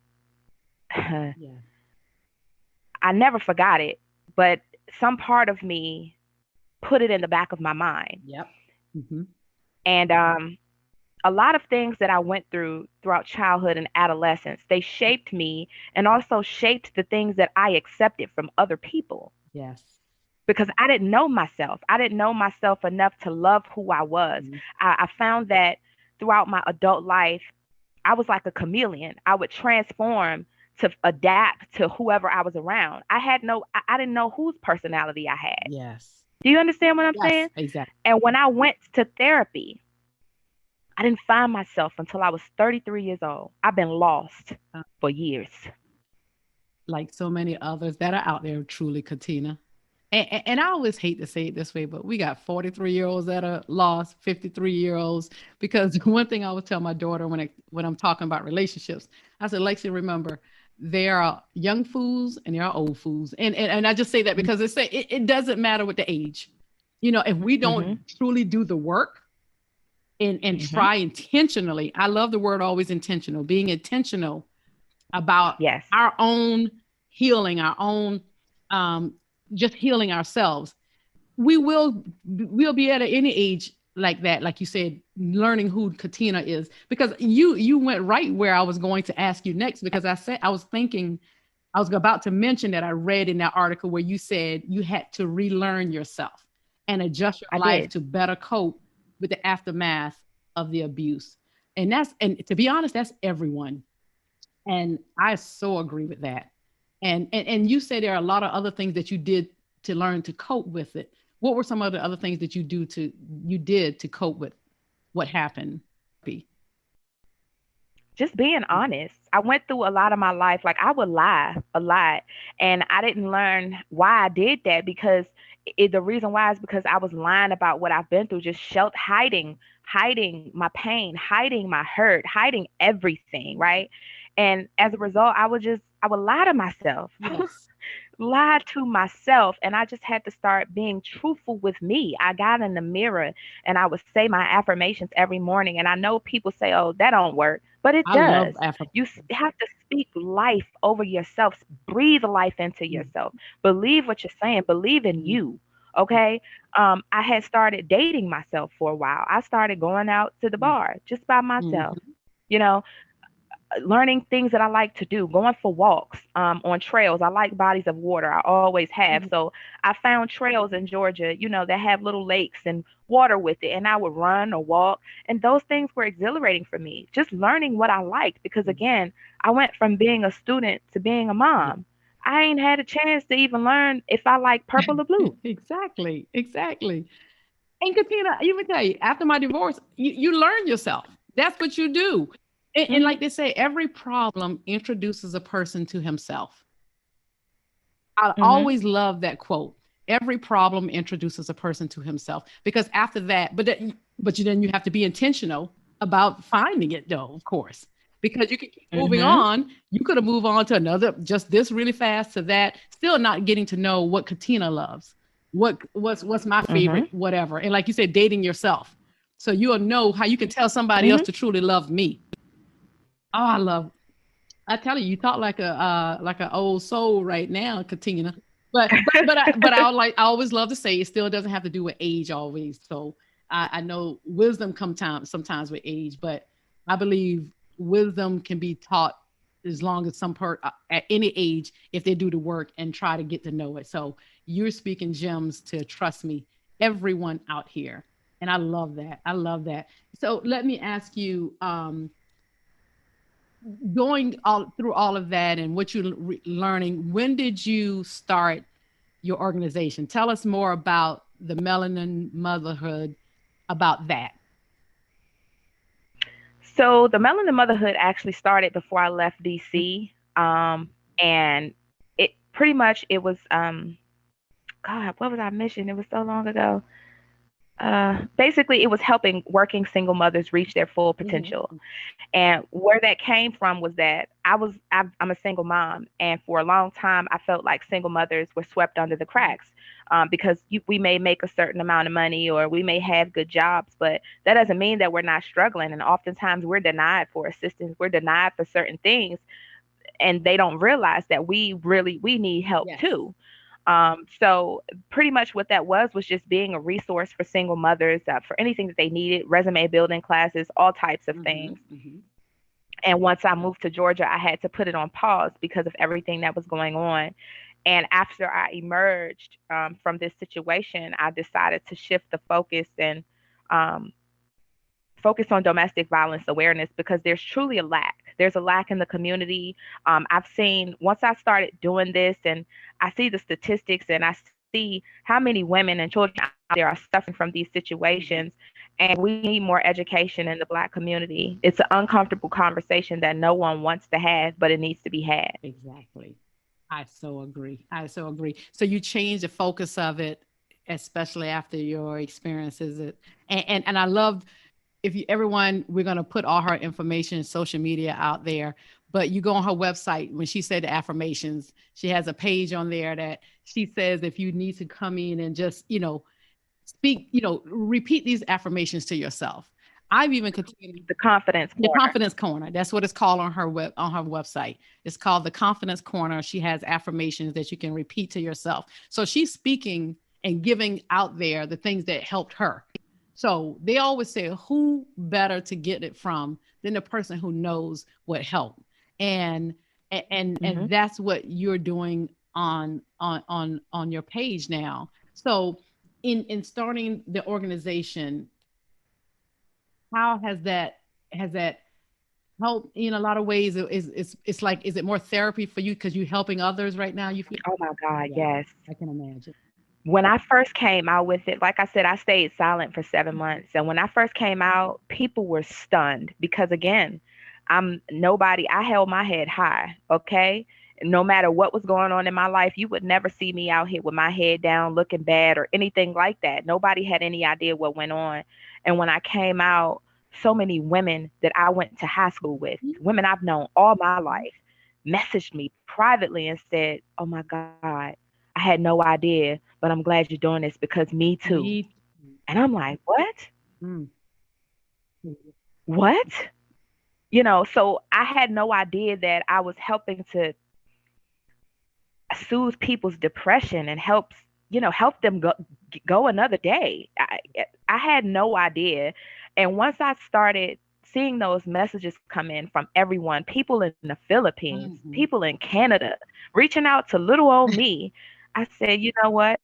I Yeah. never forgot it, but some part of me put it in the back of my mind. Yep. Mm-hmm. And a lot of things that I went through throughout childhood and adolescence, they shaped me and also shaped the things that I accepted from other people Yes. because I didn't know myself. I didn't know myself enough to love who I was. Mm-hmm. I found that throughout my adult life, I was like a chameleon. I would transform to adapt to whoever I was around. I didn't know whose personality I had. Yes. Do you understand what I'm Yes. saying? Exactly. And when I went to therapy, I didn't find myself until I was 33 years old. I've been lost for years. Like so many others that are out there, truly, Katina. And I always hate to say it this way, but we got 43-year-olds that are lost, 53-year-olds. Because one thing I always tell my daughter when I'm talking about relationships, I said, Lexi, remember, there are young fools and there are old fools. And I just say that because it doesn't matter what the age. If we don't Mhm. truly do the work and Mhm. try intentionally, I love the word always intentional, being intentional about Yes, our own healing, our own um, just healing ourselves. We'll be at any age like that, like you said, learning who Katina is, because you went right where I was going to ask you next, because I was thinking, I was about to mention that I read in that article where you said you had to relearn yourself and adjust your I life did. to better cope with the aftermath of the abuse. And to be honest, that's everyone. And I so agree with that. And you say there are a lot of other things that you did to learn to cope with it. What were some of the other things that you did to cope with what happened? Just being honest. I went through a lot of my life. Like I would lie a lot, and I didn't learn why I did that because the reason why is because I was lying about what I've been through, just hiding my pain, hiding my hurt, hiding everything, right? And as a result, I would lie to myself. Yes. Lie to myself, and I just had to start being truthful with me. I got in the mirror and I would say my affirmations every morning, and I know people say, "Oh, that don't work," but it I love does. Africa. Have to speak life over yourself, breathe life into yourself, believe what you're saying, believe in you. Okay. I had started dating myself for a while. I started going out to the bar just by myself, Mm-hmm. you know, learning things that I like to do, going for walks on trails. I like bodies of water. I always have. So I found trails in Georgia, that have little lakes and water with it. And I would run or walk. And those things were exhilarating for me. Just learning what I liked. Because again, I went from being a student to being a Yeah. mom. I ain't had a chance to even learn if I like purple or blue. Exactly. Exactly. And Katina, you would tell you, after my divorce, you learn yourself. That's what you do. And Hmm. like they say, every problem introduces a person to himself. I Hmm. always love that quote. Every problem introduces a person to himself. Because after that, then you have to be intentional about finding it, though, of course. Because you can keep moving Hmm. on. You could have moved on to another, just this really fast to that, still not getting to know what Katina loves. What's my Hmm. favorite, whatever. And like you said, dating yourself. So you'll know how you can tell somebody else Hmm. to truly love me. Oh, I tell you, you talk like an old soul right now, Katina. I always love to say it still doesn't have to do with age always. So I know wisdom comes sometimes with age, but I believe wisdom can be taught as long as at any age if they do the work and try to get to know it. So you're speaking gems to trust me, everyone out here, and I love that. I love that. So let me ask you. Going all through all of that and what you're learning, when did you start your organization? Tell us more about the Melanin Motherhood, about that. So the Melanin Motherhood actually started before I left DC. And it pretty much it was God, what was our mission? It was so long ago. Basically, it was helping working single mothers reach their full potential. Mhm. And where that came from was that I'm a single mom, and for a long time I felt like single mothers were swept under the cracks because we may make a certain amount of money or we may have good jobs, but that doesn't mean that we're not struggling. And oftentimes we're denied for assistance, we're denied for certain things, and they don't realize that we need help Yes. too. So pretty much what that was just being a resource for single mothers for anything that they needed, resume building classes, all types of Mm-hmm. things. Mm-hmm. And once I moved to Georgia, I had to put it on pause because of everything that was going on. And after I emerged from this situation, I decided to shift the focus and um, focus on domestic violence awareness because there's truly a lack. There's a lack in the community. I've seen once I started doing this and I see the statistics and I see how many women and children out there are suffering from these situations. And we need more education in the Black community. It's an uncomfortable conversation that no one wants to have, but it needs to be had. Exactly. I so agree. I so agree. So you change the focus of it, especially after your experiences. And I love if you everyone, we're going to put all her information, social media out there. But you go on her website. When she said the affirmations, she has a page on there that she says if you need to come in and just speak, repeat these affirmations to yourself. I've even continued The confidence the corner. confidence corner. That's what it's called on her website. It's called the confidence corner. She has affirmations that you can repeat to yourself. So she's speaking and giving out there the things that helped her. So they always say, who better to get it from than the person who knows what helped? And and Hmm. that's what you're doing on your page now. So in starting the organization, how has that helped in a lot of ways? It's like, is it more therapy for you because you're helping others right now? You feel? Oh my God, Yeah, yes. I can imagine. When I first came out with it, like I said, I stayed silent for 7 months. And when I first came out, people were stunned because, again, I'm nobody. I held my head high, okay? No matter what was going on in my life, you would never see me out here with my head down, looking bad or anything like that. Nobody had any idea what went on. And when I came out, so many women that I went to high school with, women I've known all my life, messaged me privately and said, "Oh my God, I had no idea, but I'm glad you're doing this because me too." Me. And I'm like, "What? Mm. What?" So I had no idea that I was helping to soothe people's depression and help them go another day. I had no idea. And once I started seeing those messages come in from everyone, people in the Philippines, Mhm. people in Canada, reaching out to little old me, I said, "You know what?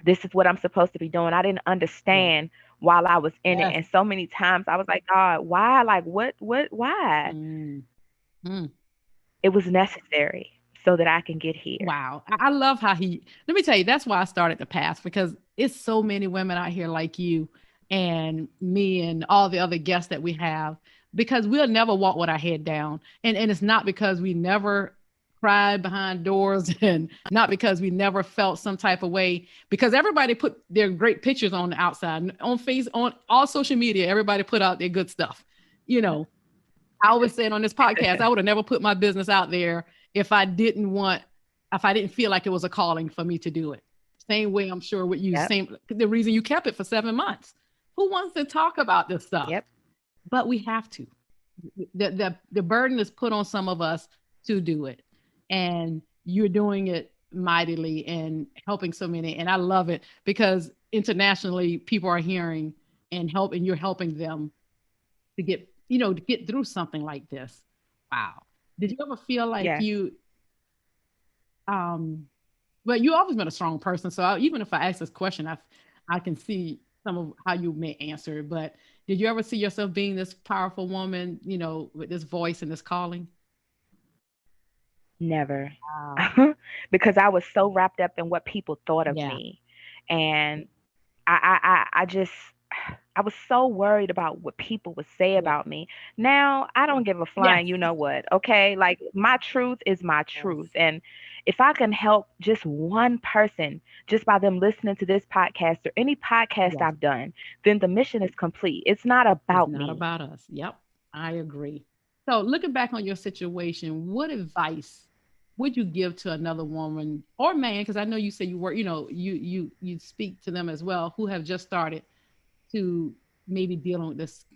This is what I'm supposed to be doing." I didn't Yeah. understand while I was in it. Yes. And so many times I was like, "God, why? Like, why?" Mm. Mm. It was necessary so that I can get here. Wow. I love how let me tell you, that's why I started the path, because it's so many women out here like you and me and all the other guests that we have, because we'll never walk with our head down. And it's not because we never cried behind doors and not because we never felt some type of way, because everybody put their great pictures on the outside, on face, on all social media, everybody put out their good stuff. You know, I always said on this podcast, I would have never put my business out there if I didn't want, if I didn't feel like it was a calling for me to do it. Same way, I'm sure with you, Yep. same the reason you kept it for 7 months. Who wants to talk about this stuff? Yep. But we have to. The burden is put on some of us to do it. And you're doing it mightily and helping so many. And I love it because internationally people are hearing and you're helping them to get through something like this. Wow. Did you ever feel like Yes. um well, you always been a strong person, so even if I ask this question, I can see some of how you may answer it. But did you ever see yourself being this powerful woman, with this voice and this calling? Never. Wow. Because I was so wrapped up in what people thought of Yeah. me. And I just I was so worried about what people would say Yeah. about me. Now I don't give a Yes. flying, you know what? Okay? Like my truth is my Yes. truth. And if I can help just one person just by them listening to this podcast or any podcast Yes. I've done, then the mission is complete. It's not It's about not me. about us. Yep. I agree. So looking back on your situation, what advice would you give to another woman or man? Because I know you say you work, you speak to them as well, who have just started to maybe dealing with this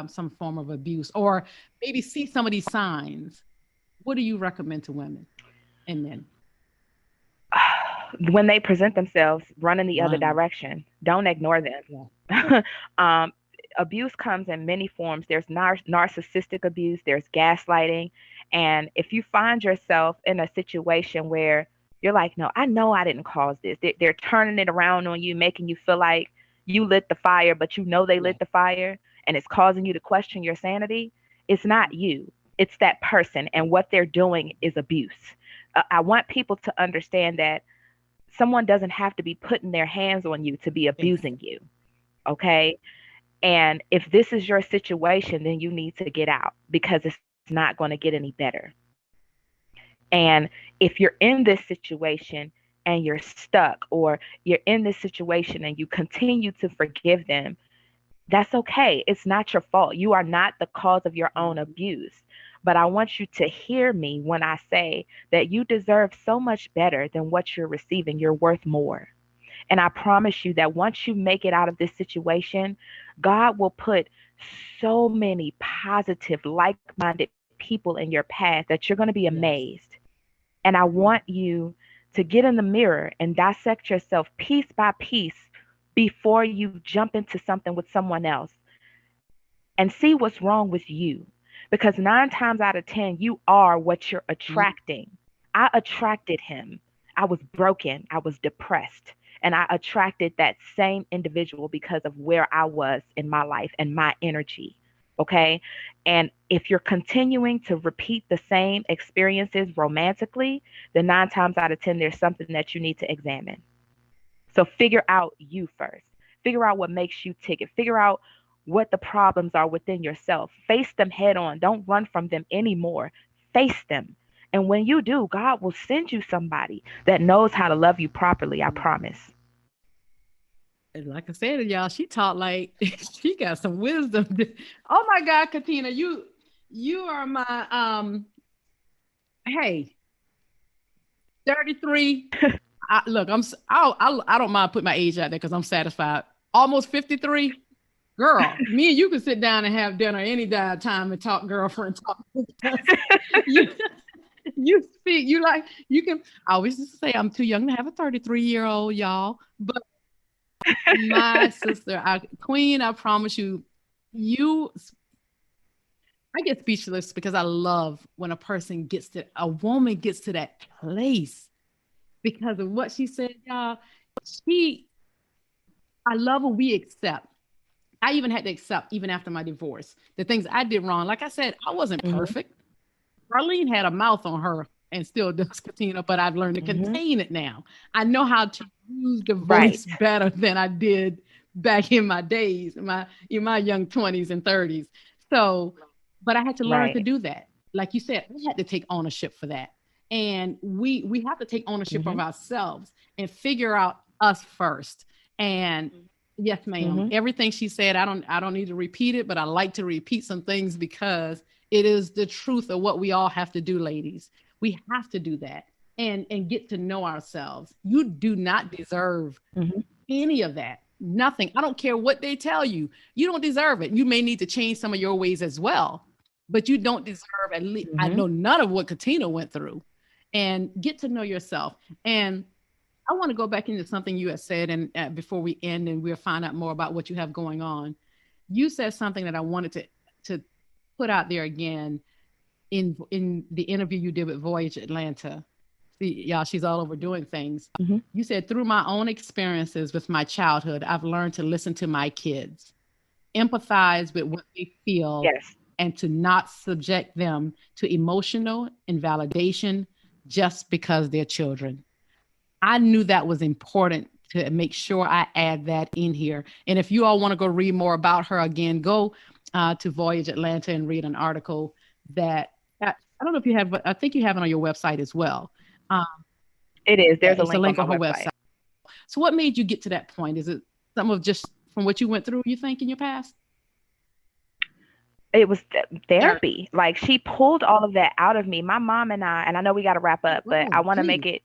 some form of abuse, or maybe see some of these signs. What do you recommend to women and men? When they present themselves, run in the other Run. direction. Don't ignore Yeah. them. um, Abuse comes in many forms. There's narcissistic abuse, there's gaslighting. And if you find yourself in a situation where you're like, "No, I know I didn't cause this," they're turning it around on you, making you feel like you lit the fire, but you know they Yeah. lit the fire, and it's causing you to question your sanity. It's not you, it's that person, and what they're doing is abuse. I want people to understand that someone doesn't have to be putting their hands on you to be abusing Exactly. you. Okay. And if this is your situation, then you need to get out because it's not going to get any better. And if you're in this situation and you're stuck, or you're in this situation and you continue to forgive them, That's okay. It's not your fault. You are not the cause of your own abuse. But I want you to hear me when I say that you deserve so much better than what you're receiving. You're worth more. And I promise you that once you make it out of this situation, God will put so many positive, like minded people in your path that you're going to be Yes. amazed. And I want you to get in the mirror and dissect yourself piece by piece before you jump into something with someone else and see what's wrong with you. Because 9 times out of 10, you are what you're Mhm. attracting. I attracted him. I was broken. I was depressed. And I attracted that same individual because of where I was in my life and my energy. Okay. And if you're continuing to repeat the same experiences romantically, then 9 times out of 10, there's something that you need to examine. So figure out you first. Figure out what makes you tick. Figure out what the problems are within yourself. Face them head on. Don't run from them anymore. Face them. And when you do, God will send you somebody that knows how to love you properly. I promise. And like I said, y'all, she taught like she got some wisdom. Oh my God, Katina, you are my hey, 33. Look, I don't mind putting my age out there because I'm satisfied. Almost 53. Girl, me and you can sit down and have dinner any time and talk girlfriend talk. you you speak, you like you can I always used to say I'm too young to have a 33-year-old, y'all. But my sister, Queen, I promise you, you I get speechless because I love when a woman gets to that place because of what she said, y'all. She I love when we accept. I even had to accept, even after my divorce, the things I did wrong. Like I said, I wasn't Hmm. perfect. Arlene had a mouth on her and still does, Katina, but I've learned to Hmm. contain it now. I know how to use the Right. voice better than I did back in my days, in my young 20s and 30s. So, but I had to learn to Right. do that. Like you said, I had to take ownership for that. And we have to take ownership of Hmm. ourselves and figure out us first. And yes, ma'am, Hmm. everything she said, I don't need to repeat it, but I like to repeat some things because it is the truth of what we all have to do, ladies. We have to do that and get to know ourselves. You do not deserve Hmm. any of that. Nothing. I don't care what they tell you. You don't deserve it. You may need to change some of your ways as well, but you don't deserve at least. I Hmm. know none of what Katina went through, and get to know yourself. And I want to go back into something you had said, and before we end, and we'll find out more about what you have going on. You said something that I wanted to put out there again in the interview you did with Voyage Atlanta. See, y'all, she's all over doing things. Hmm. You said, through my own experiences with my childhood, I've learned to listen to my kids, empathize with what they feel, Yes. and to not subject them to emotional invalidation just because they're children. I knew that was important to make sure I add that in here. And if you all want to go read more about her again, go to Voyage Atlanta and read an article that I don't know if you have, I think you have it on your website as well. Um, It is. yeah, There's a it's a link on link my on her website. website. So, what made you get to that point? Is it some of just from what you went through, you think, in your past? It was There. therapy. Like she pulled all of that out of me. My mom and I know we got to wrap up, but I Oh, want to please.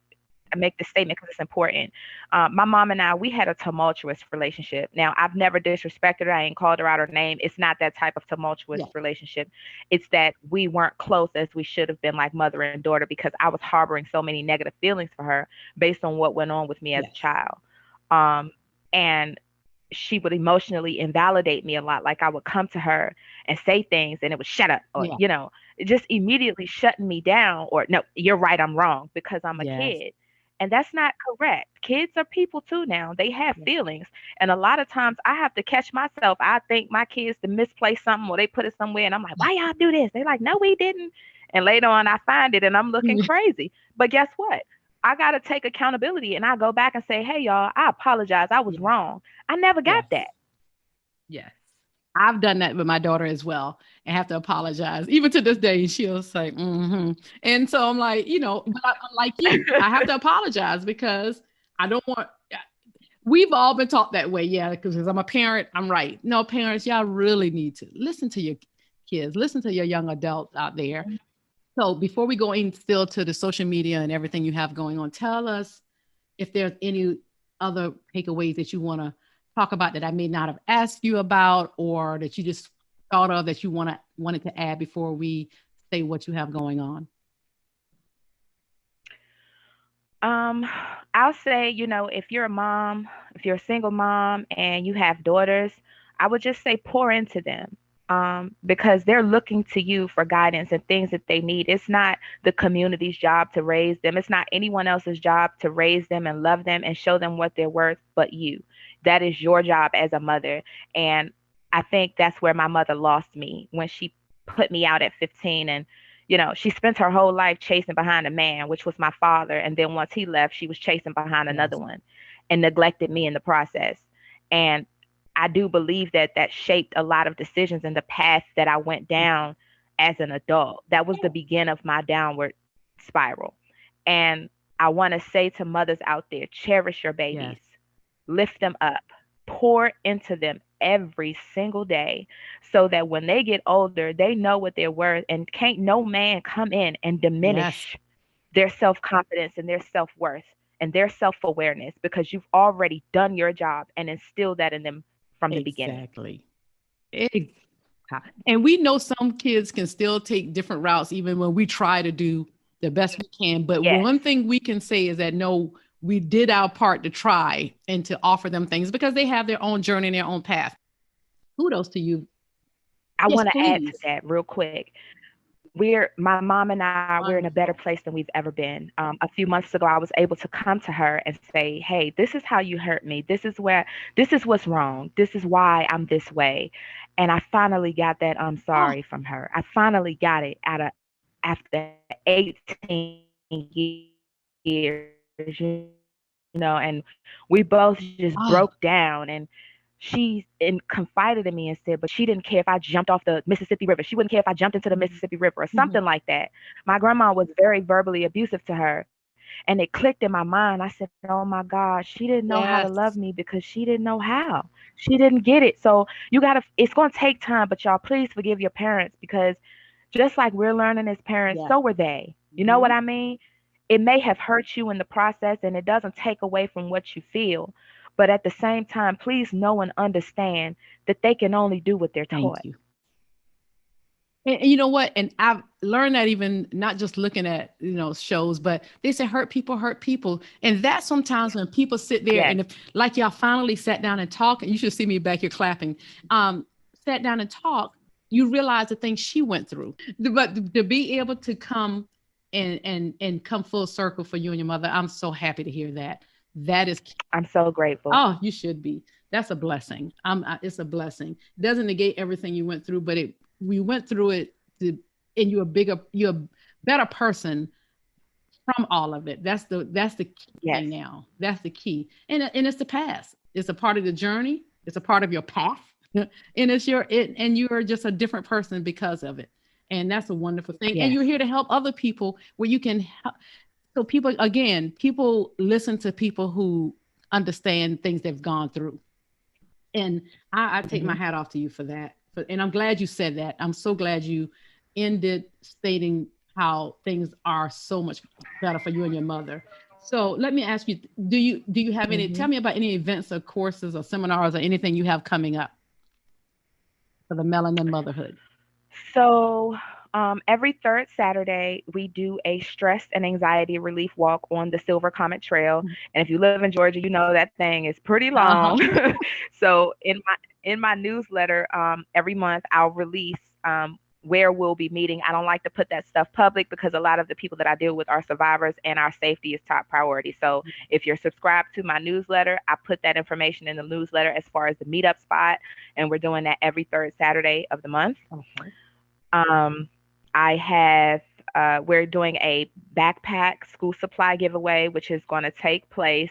make this statement because it's important. My mom and I, we had a tumultuous relationship. Now, I've never disrespected her. I ain't called her out her name. It's not that type of tumultuous Yeah. relationship. It's that we weren't close as we should have been, like mother and daughter, because I was harboring so many negative feelings for her based on what went on with me as a Yes. child. Um, and she would emotionally invalidate me a lot. Like I would come to her and say things and it would shut up or, Yeah. just immediately shutting me down or no, you're right, I'm wrong because I'm a Yes. kid. And that's not correct. Kids are people too now. They have Yeah. feelings. And a lot of times I have to catch myself. I think my kids to misplace something or they put it somewhere and I'm like, why y'all do this? They're like, no, we didn't. And later on I find it and I'm looking crazy. But guess what? I got to take accountability and I go back and say, hey, y'all, I apologize. I was Yeah. wrong. I never got Yes. that. Yes. I've done that with my daughter as well and have to apologize. Even to this day, she'll say, mm-hmm. And so I'm like, but I'm like you, I have to apologize because I don't want, We've all been taught that way. Yeah, because I'm a parent, I'm right. No, parents, y'all really need to listen to your kids, listen to your young adults out there. So before we go in still to the social media and everything you have going on, tell us if there's any other takeaways that you want to talk about that I may not have asked you about, or that you just thought of that you wanted to add before we say what you have going on. Um, I'll say, if you're a mom, if you're a single mom and you have daughters, I would just say pour into them. Because they're looking to you for guidance and things that they need. It's not the community's job to raise them. It's not anyone else's job to raise them and love them and show them what they're worth, but you. That is your job as a mother. And I think that's where my mother lost me when she put me out at 15 and she spent her whole life chasing behind a man, which was my father. And then once he left, she was chasing behind another Yes. one and neglected me in the process. And I do believe that that shaped a lot of decisions in the path that I went down as an adult. That was the beginning of my downward spiral. And I want to say to mothers out there, cherish your Yes. babies, lift them up, pour into them every single day so that when they get older, they know what they're worth and can't no man come in and Yes. diminish their self confidence and their self worth and their self awareness because you've already done your job and instilled that in them from the beginning. Exactly. Ex- And we know some kids can still take different routes, even when we try to do the best we can. But Yes, one thing we can say is that no, we did our part to try and to offer them things because they have their own journey and their own path. Kudos to you. I Yes, want to add to please. that real quick. My mom and we're in a better Wonderful. place than we've ever been. A few months ago, I was able to come to her and say, "Hey, this is how you hurt me. This is what's wrong. This is why I'm this way." And I finally got that I'm Oh, sorry from her. I finally got it out of after 18 years, and we both just broke oh, down and confided in me and said, but she didn't care if I jumped off the Mississippi River. She wouldn't care if I jumped into the Mississippi River or mhm. something like that. My grandma was very verbally abusive to her. And it clicked in my mind. I said, oh my God, she didn't know how to love Yes, me because she didn't know how. She didn't get it. So it's going to take time, but y'all please forgive your parents because just like we're learning as parents, yes. so were they. You know what Mhm. I mean? It may have hurt you in the process and it doesn't take away from what you feel. But at the same time, please know and understand that they can only do what they're Thank taught. you. And you know what? And I've learned that even not just looking at, shows, but they say hurt people. And that sometimes when people sit there Yes, and if like y'all finally sat down and talk, and you should see me back here clapping, sat down and talk, you realize the things she went through. But to be able to come and come full circle for you and your mother, I'm so happy to hear that. That is I'm so grateful. Oh, you should be. That's a blessing. It's a blessing. It doesn't negate everything you went through, but we went through it to, and you're a better person from all of it. That's the key Yes, thing now. That's the key, and it's the past. It's a part of the journey. It's a part of your path, and and you are just a different person because of it. And that's a wonderful thing. And yes, you're here to help other people where you can help. So people listen to people who understand things they've gone through. And I take my hmm hat off to you for that. And I'm glad you said that. I'm so glad you ended stating how things are so much better for you and your mother. So let me ask you, do you have any, hmm tell me about any events or courses or seminars or anything you have coming up for the Melanin Motherhood? So, every third Saturday, we do a stress and anxiety relief walk on the Silver Comet Trail. And if you live in Georgia, you know that thing is pretty Uh-huh. long. So, in my newsletter, every month I'll release where we'll be meeting. I don't like to put that stuff public because a lot of the people that I deal with are survivors, and our safety is top priority. So, if you're subscribed to my newsletter, I put that information in the newsletter as far as the meetup spot, and we're doing that every third Saturday of the month. Okay. Um, I have we're doing a backpack school supply giveaway, which is going to take place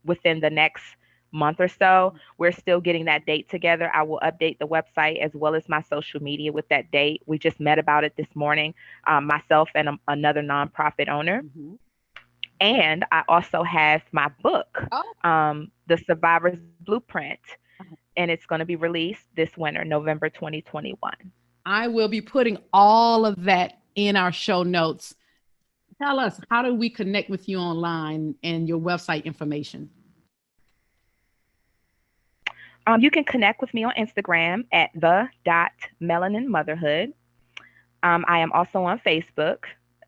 within the next month or so. We're still getting that date together. I will update the website as well as my social media with that date. We just met about it this morning, myself and another nonprofit owner. Mhm. And I also have my book, Oh, The Survivor's Blueprint, and it's going to be released this winter, November 2021. I will be putting all of that in our show notes. Tell us, how do we connect with you online and your website information? You can connect with me on Instagram at the.melanin motherhood. I am also on Facebook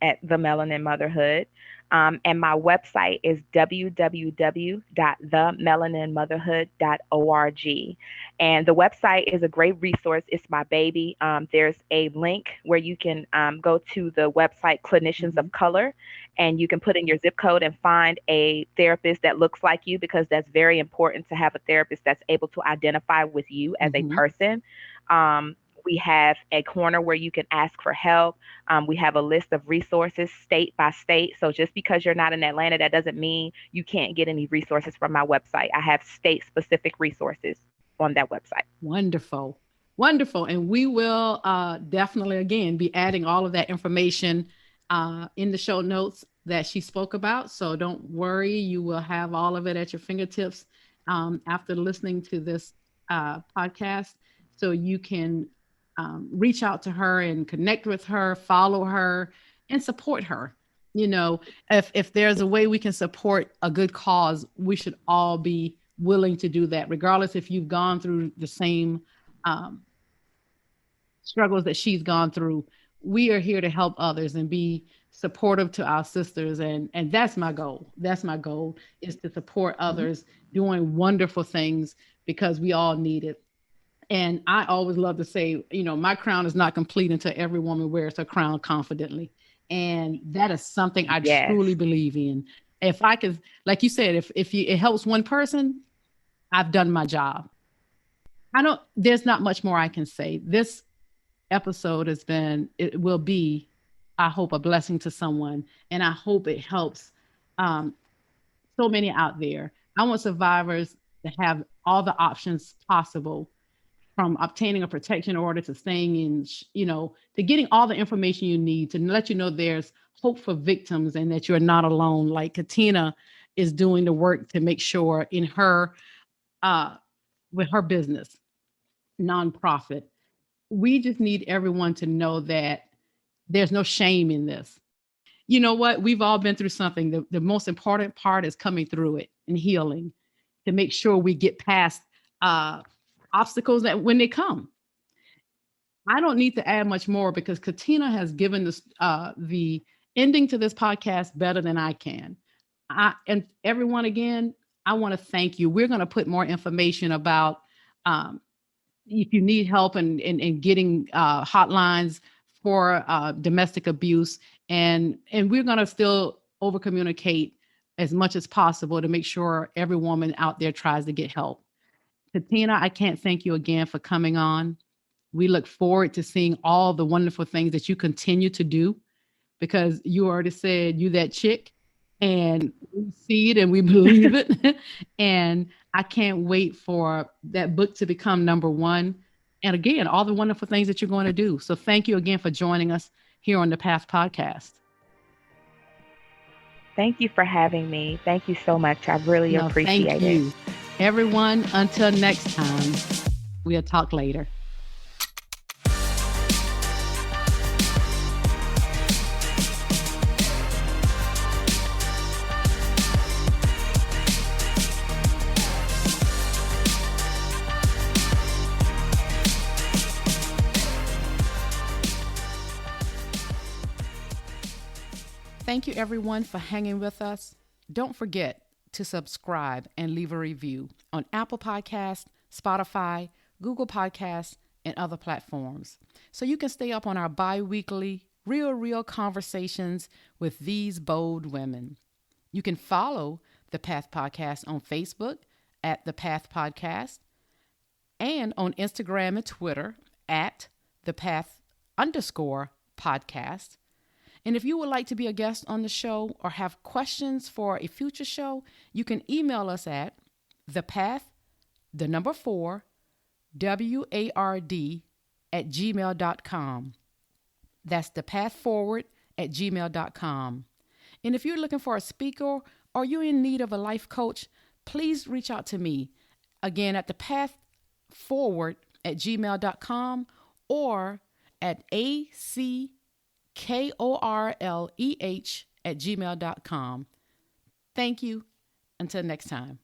at the Melanin Motherhood. And my website is www.themelaninmotherhood.org. And the website is a great resource. It's my baby. There's a link where you can go to the website Clinicians Mm-hmm. of Color, and you can put in your zip code and find a therapist that looks like you, because that's very important to have a therapist that's able to identify with you as a Mm-hmm. person. Um, we have a corner where you can ask for help. We have a list of resources state by state. So just because you're not in Atlanta, that doesn't mean you can't get any resources from my website. I have state specific resources on that website. Wonderful. Wonderful. And we will definitely, again, be adding all of that information in the show notes that she spoke about. So don't worry, you will have all of it at your fingertips after listening to this podcast. So you can reach out to her and connect with her, follow her, and support her. You know, if there's a way we can support a good cause, we should all be willing to do that, regardless if you've gone through the same um, struggles that she's gone through. We are here to help others and be supportive to our sisters, and that's my goal. That's my goal, is to support others doing wonderful things, because we all need it. And I always love to say, my crown is not complete until every woman wears her crown confidently. And that is something I Yes. truly believe in. If I could, like you said, it helps one person, I've done my job. There's not much more I can say. This episode it will be, I hope, a blessing to someone. And I hope it helps um, so many out there. I want survivors to have all the options possible, from obtaining a protection order to staying in, to getting all the information you need to let you know there's hope for victims and that you're not alone. Like Katina is doing the work to make sure in her, uh, with her business, nonprofit. We just need everyone to know that there's no shame in this. You know what? We've all been through something. The most important part is coming through it and healing, to make sure we get past uh, obstacles that when they come. I don't need to add much more, because Katina has given this the ending to this podcast better than I can. And everyone, again, I want to thank you. We're going to put more information about um, if you need help in getting hotlines for domestic abuse, and we're going to still over communicate as much as possible to make sure every woman out there tries to get help. Katina, I can't thank you again for coming on. We look forward to seeing all the wonderful things that you continue to do, because you already said you that chick, and we see it and we believe it. And I can't wait for that book to become number one. And again, all the wonderful things that you're going to do. So thank you again for joining us here on the Path Podcast. Thank you for having me. Thank you so much. I really No, thank appreciate it. you. Everyone, until next time, we'll talk later. Thank you, everyone, for hanging with us. Don't forget to subscribe and leave a review on Apple Podcasts, Spotify, Google Podcasts, and other platforms, so you can stay up on our bi-weekly, real conversations with these bold women. You can follow the Path Podcast on Facebook at the Path Podcast, and on Instagram and Twitter at the Path_podcast. And if you would like to be a guest on the show or have questions for a future show, you can email us at thepath4ward@gmail.com. That's thepathforward@gmail.com. And if you're looking for a speaker or you're in need of a life coach, please reach out to me. Again, at thepathforward@gmail.com or at ACKORLEH@gmail.com. Thank you. Until next time.